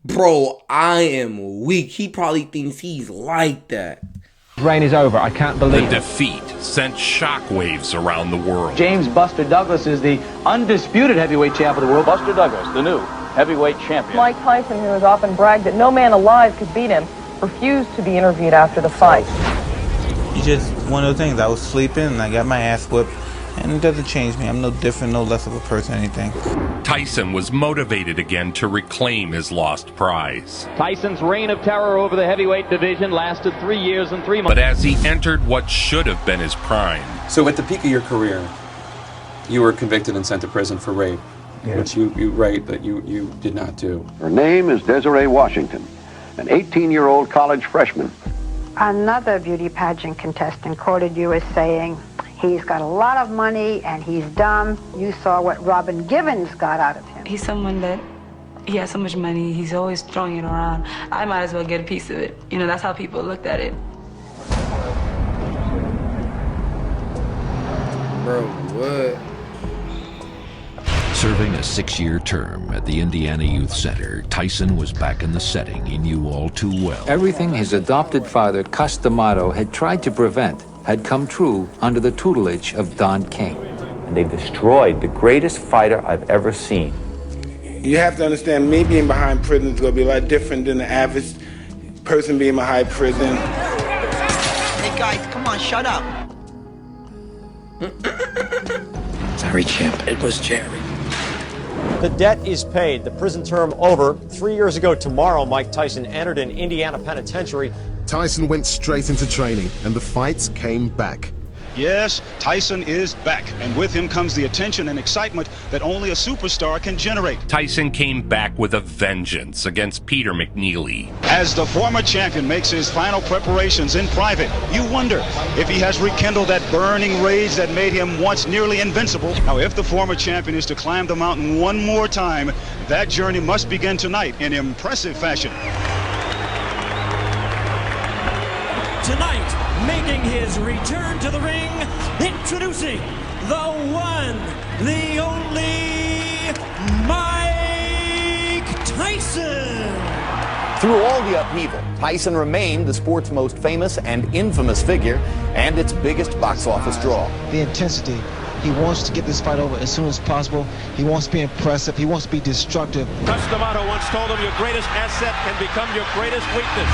Bro, I am weak. He probably thinks he's like that. Reign is over. I can't believe The defeat sent shockwaves around the world. James Buster Douglas is the undisputed heavyweight champ of the world. Buster Douglas, the new heavyweight champion. Mike Tyson, who has often bragged that no man alive could beat him, refused to be interviewed after the fight. It's just one of those things. I was sleeping and I got my ass whipped, and it doesn't change me. I'm no different, no less of a person, anything. Tyson was motivated again to reclaim his lost prize. Tyson's reign of terror over the heavyweight division lasted 3 years and 3 months. But as he entered what should have been his prime, So at the peak of your career, you were convicted and sent to prison for rape, which you write that you did not do. Her name is Desiree Washington, an 18-year-old college freshman. Another beauty pageant contestant quoted you as saying, "He's got a lot of money and he's dumb." You saw what Robin Givens got out of him. He's someone that, he has so much money, he's always throwing it around. I might as well get a piece of it. You know, that's how people looked at it. Bro, what? Serving a 6-year term at the Indiana Youth Center, Tyson was back in the setting he knew all too well. Everything his adopted father, Cus D'Amato, had tried to prevent had come true under the tutelage of Don King. And they destroyed the greatest fighter I've ever seen. You have to understand, me being behind prison is going to be a lot different than the average person being behind prison. Hey guys, come on, shut up. Sorry, champ. It was Jerry. The debt is paid. The prison term over. 3 years ago tomorrow, Mike Tyson entered an Indiana penitentiary. Tyson went straight into training, and the fights came back. Yes, Tyson is back, and with him comes the attention and excitement that only a superstar can generate. Tyson came back with a vengeance against Peter McNeely. As the former champion makes his final preparations in private, you wonder if he has rekindled that burning rage that made him once nearly invincible. Now, if the former champion is to climb the mountain one more time, that journey must begin tonight in impressive fashion. Tonight, making his return to the ring, introducing the one, the only, Mike Tyson. Through all the upheaval, Tyson remained the sport's most famous and infamous figure and its biggest box office draw. The intensity. He wants to get this fight over as soon as possible. He wants to be impressive. He wants to be destructive. Cus D'Amato once told him your greatest asset can become your greatest weakness.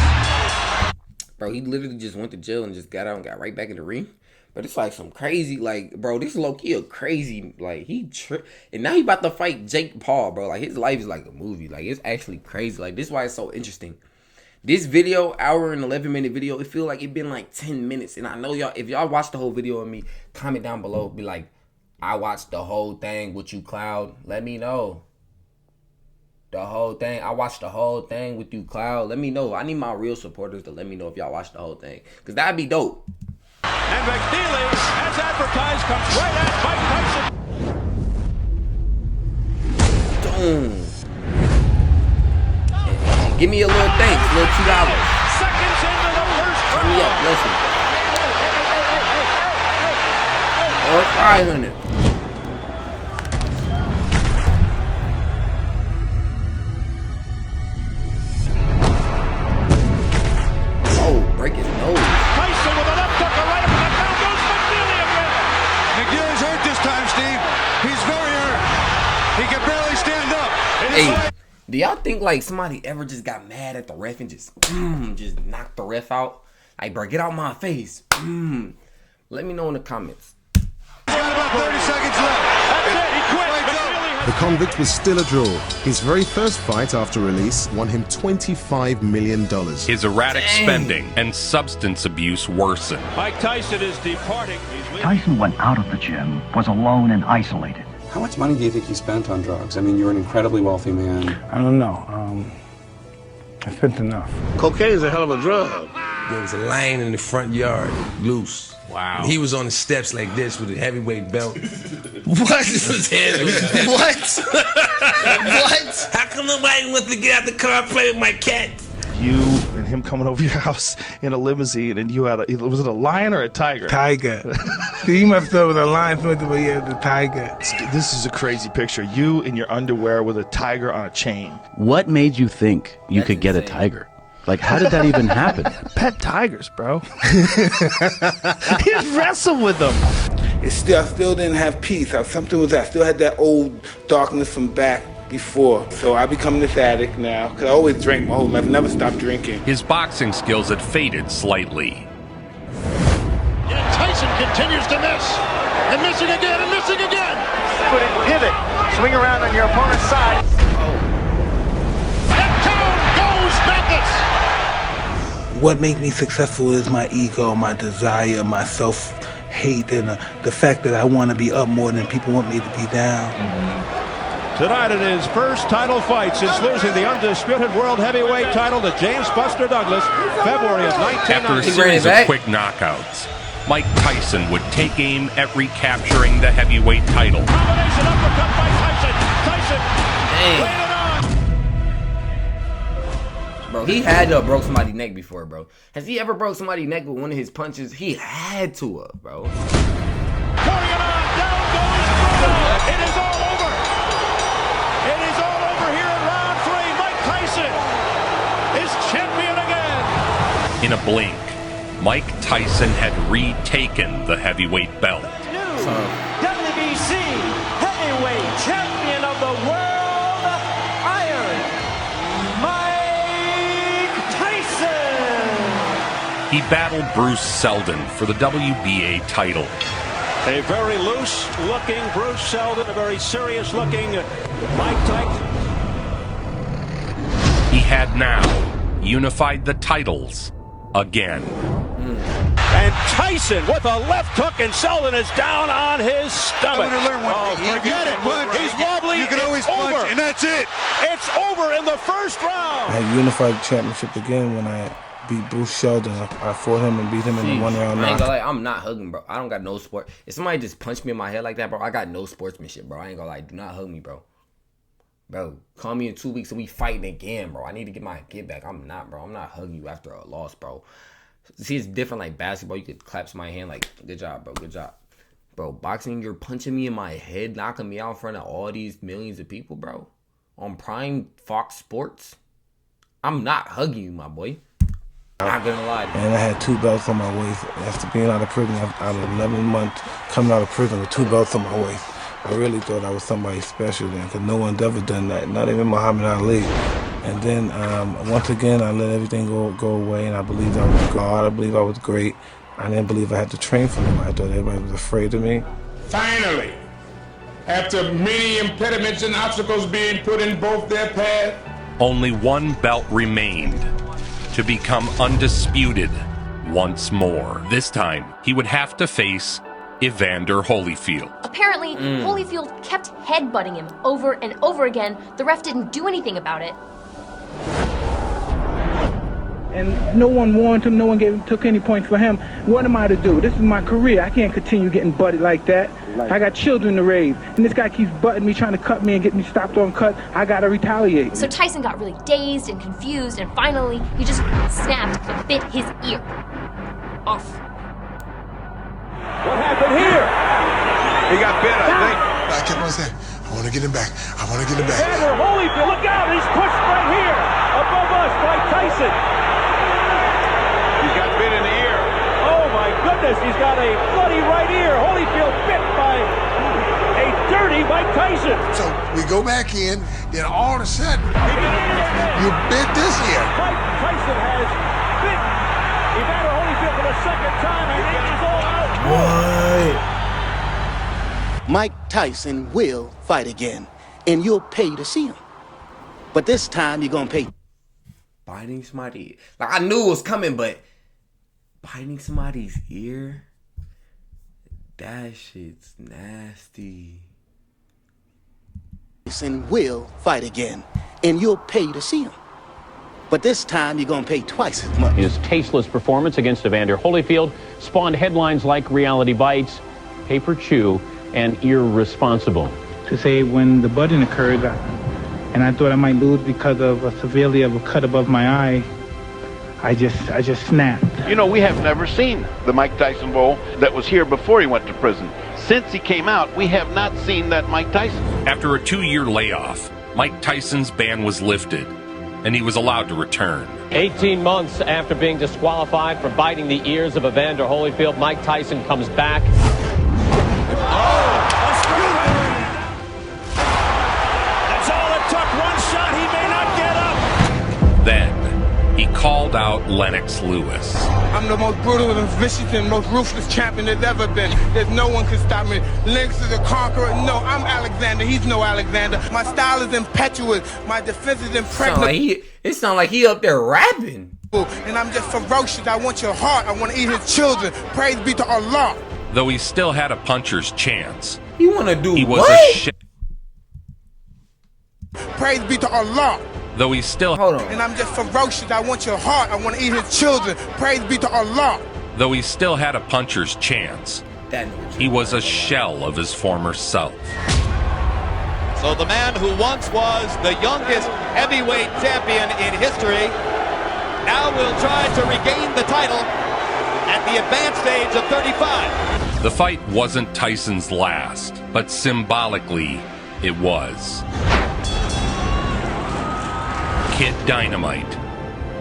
Bro, he literally just went to jail and just got out and got right back in the ring. But it's like some crazy, like, bro, this is low-key a crazy, like, and now he about to fight Jake Paul, bro. Like, his life is like a movie. Like, it's actually crazy. Like, this is why it's so interesting. This video, hour and 11-minute video, it feel like it been like 10 minutes. And I know y'all, if y'all watch the whole video of me, comment down below. Be like, I watched the whole thing with you, Cloud. Let me know. The whole thing. I watched the whole thing with you, Cloud. Let me know. I need my real supporters to let me know if y'all watched the whole thing. Because that'd be dope. And McNeely, as advertised, comes right at Mike Boom. Tyson. Give me a little thanks, little $2. Seconds into the first Turn me up, listen. Or 500. Break his nose. Tyson with an uppercut right up the down goes McNeely again. McNeely's hurt this time, Steve. He's very hurt. He can barely stand up. Hey, do y'all think like somebody ever just got mad at the ref and just knocked the ref out? Like, bro, get out my face. Let me know in the comments. About 30 seconds left. That's it. He quit. The convict was still a draw. His very first fight after release won him $25 million. His erratic spending and substance abuse worsened. Mike Tyson is departing. Tyson went out of the gym, was alone and isolated. How much money do you think he spent on drugs? I mean, you're an incredibly wealthy man. I don't know. I spent enough. Cocaine is a hell of a drug. There was a lion in the front yard, loose. Wow. He was on the steps like this with a heavyweight belt. What? This was heavy. What? What? How come nobody wants to get out the car and play with my cat? You and him coming over your house in a limousine, and you had was it a lion or a tiger? Tiger. He must have thought it was a lion, but he had the tiger. This is a crazy picture. You in your underwear with a tiger on a chain. What made you think you could get a tiger? Like, how did that even happen? Pet tigers, bro. He'd wrestle with them. I still didn't have peace. I still had that old darkness from back before. So I become this addict now, because I always drank my whole life, never stopped drinking. His boxing skills had faded slightly. And Tyson continues to miss. And missing again, and missing again. Put it, pivot, swing around on your opponent's side. And down goes Magnus. What makes me successful is my ego, my desire, my self-hate, and the fact that I want to be up more than people want me to be down. Tonight in his first title fight since losing the undisputed world heavyweight title to James Buster Douglas, February of 1990. After a series of quick knockouts, Mike Tyson would take aim at recapturing the heavyweight title. Combination uppercut by Tyson. Tyson. Dang. Bro, he had to have broke somebody's neck before, bro. Has he ever broke somebody's neck with one of his punches? He had to have, bro. Pouring it on. Down goes Bruno. It is all over. It is all over here in round 3. Mike Tyson is champion again. In a blink, Mike Tyson had retaken the heavyweight belt. WBC heavyweight champion of the world, Iron Mike Tyson. He battled Bruce Seldon for the WBA title. A very loose-looking Bruce Seldon, a very serious-looking Mike Tyson. He had now unified the titles again. And Tyson Tyson with a left hook, and Sheldon is down on his stomach. Forget it. He's wobbly. You can always punch, and that's it. It's over in the first round. I had unified championship again when I beat Bruce Sheldon. I fought him and beat him in the 1 round I ain't knock. gonna lie, I'm not hugging, bro. I don't got no sport. If somebody just punched me in my head like that, bro, I got no sportsmanship, bro. I ain't gonna lie. Do not hug me, bro. Bro, call me in 2 weeks and we fighting again, bro. I need to get my get back. I'm not, bro. I'm not hugging you after a loss, bro. See, it's different like basketball. You could clap my hand like, good job, bro. Good job. Bro, boxing, you're punching me in my head, knocking me out in front of all these millions of people, bro. On Prime Fox Sports. I'm not hugging you, my boy. Not gonna lie to you. And I had 2 belts on my waist. After being out of prison, out of 11 months, coming out of prison with 2 belts on my waist. I really thought I was somebody special then, because no one's ever done that, not even Muhammad Ali. And then, once again, I let everything go away, and I believed I was God. I believed I was great. I didn't believe I had to train for them. I thought everybody was afraid of me. Finally, after many impediments and obstacles being put in both their path, Only one belt remained to become undisputed once more. This time, he would have to face Evander Holyfield. Apparently, Holyfield kept headbutting him over and over again. The ref didn't do anything about it. And no one warned him, no one took any points for him. What am I to do? This is my career. I can't continue getting butted like that. I got children to raise, and this guy keeps butting me, trying to cut me and get me stopped on cut. I gotta retaliate. So Tyson got really dazed and confused, and finally, he just snapped and bit his ear off. What happened here? he got bit, I think. I kept on saying, I want to get him back. I want to get him back. Evander Holyfield, look out! He's pushed right here above us, Mike Tyson. He got bit in the ear. Oh my goodness, he's got a bloody right ear. Holyfield bit by a dirty Mike Tyson. So we go back in, then all of a sudden, you bit this ear. Mike Tyson has bit Evander Holyfield for the second time, and it is all out. What? Mike Tyson will fight again, and you'll pay to see him. But this time, you're going to pay. Biting somebody. Like, I knew it was coming, but biting somebody's ear? That shit's nasty. Tyson will fight again, and you'll pay to see him. But this time, you're going to pay twice as much. His tasteless performance against Evander Holyfield spawned headlines like Reality Bites, Paper Chew, and Irresponsible. To say when the butting occurred, and I thought I might lose because of a severely of a cut above my eye, I just snapped. You know, we have never seen the Mike Tyson Bowl that was here before he went to prison. Since he came out, we have not seen that Mike Tyson. After a 2-year layoff, Mike Tyson's ban was lifted, and he was allowed to return. 18 months after being disqualified for biting the ears of Evander Holyfield, Mike Tyson comes back. That's all it took. One shot, he may not get up. Then, he called out Lennox Lewis. I'm the most brutal and vicious and most ruthless champion there's ever been. There's no one can stop me. Lennox is a conqueror. No, I'm Alexander. He's no Alexander. My style is impetuous. My defense is impregnable. It sound like he up there rapping. And I'm just ferocious. I want your heart. I want to eat his children. Praise be to Allah. Though he still had a puncher's chance. You want to do he was what? Praise be to Allah. Though he still... Hold on. And I'm just ferocious. I want your heart. I want to eat his children. Praise be to Allah. Though he still had a puncher's chance, he was a shell of his former self. So the man who once was the youngest heavyweight champion in history now will try to regain the title at the advanced age of 35. The fight wasn't Tyson's last, but symbolically, it was. Kid Dynamite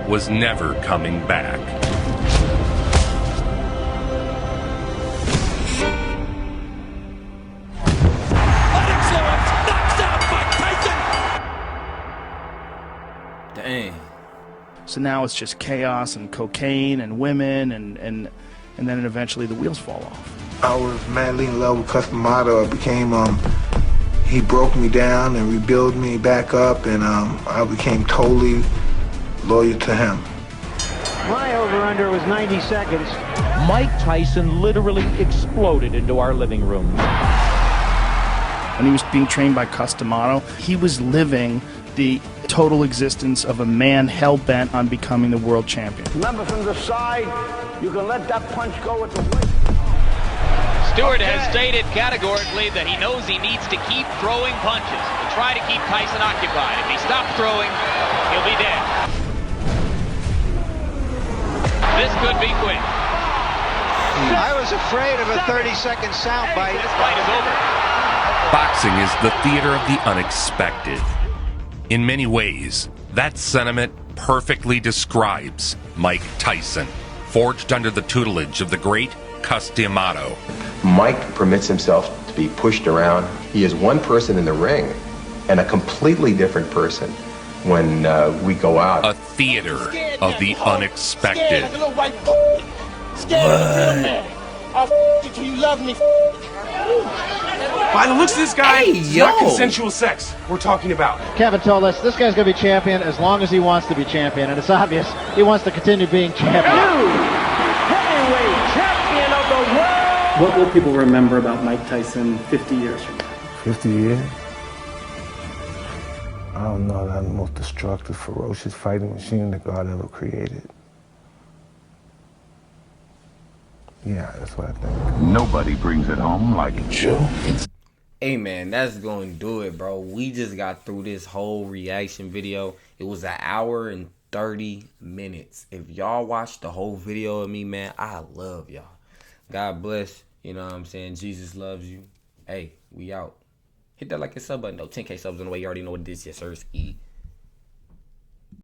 was never coming back. Dang. So now it's just chaos and cocaine and women and then eventually the wheels fall off. I was madly in love with Cus D'Amato. I became, he broke me down and rebuilt me back up, and I became totally loyal to him. My over-under was 90 seconds. Mike Tyson literally exploded into our living room. When he was being trained by Cus D'Amato, he was living the total existence of a man hell-bent on becoming the world champion. Remember, from the side, you can let that punch go at the waist. Stewart has stated categorically that he knows he needs to keep throwing punches to try to keep Tyson occupied. If he stops throwing, he'll be dead. This could be quick. I was afraid of a 30-second soundbite. This fight is over. Boxing is the theater of the unexpected. In many ways, that sentiment perfectly describes Mike Tyson, forged under the tutelage of the great Cus D'Amato. Mike permits himself to be pushed around. He is one person in the ring and a completely different person when we go out. A theater of the unexpected. I'll you till you love me. By the looks of this guy, Hey, it's yo. not consensual sex we're talking about. Kevin told us this guy's going to be champion as long as he wants to be champion, and it's obvious he wants to continue being champion. Heavyweight champion of the world. What will people remember about Mike Tyson 50 years from now? 50 years? I don't know, that I'm the most destructive, ferocious fighting machine that God ever created. Yeah, that's what I think. Nobody brings it home like a Jew. Hey man, that's gonna do it, bro. We just got through this whole reaction video. It was an hour and 30 minutes. If y'all watched the whole video of me, man, I love y'all. God bless. You know what I'm saying? Jesus loves you. Hey, we out. Hit that like and sub button though. 10K subs on the way. You already know what it is. Yes, sir. It's E.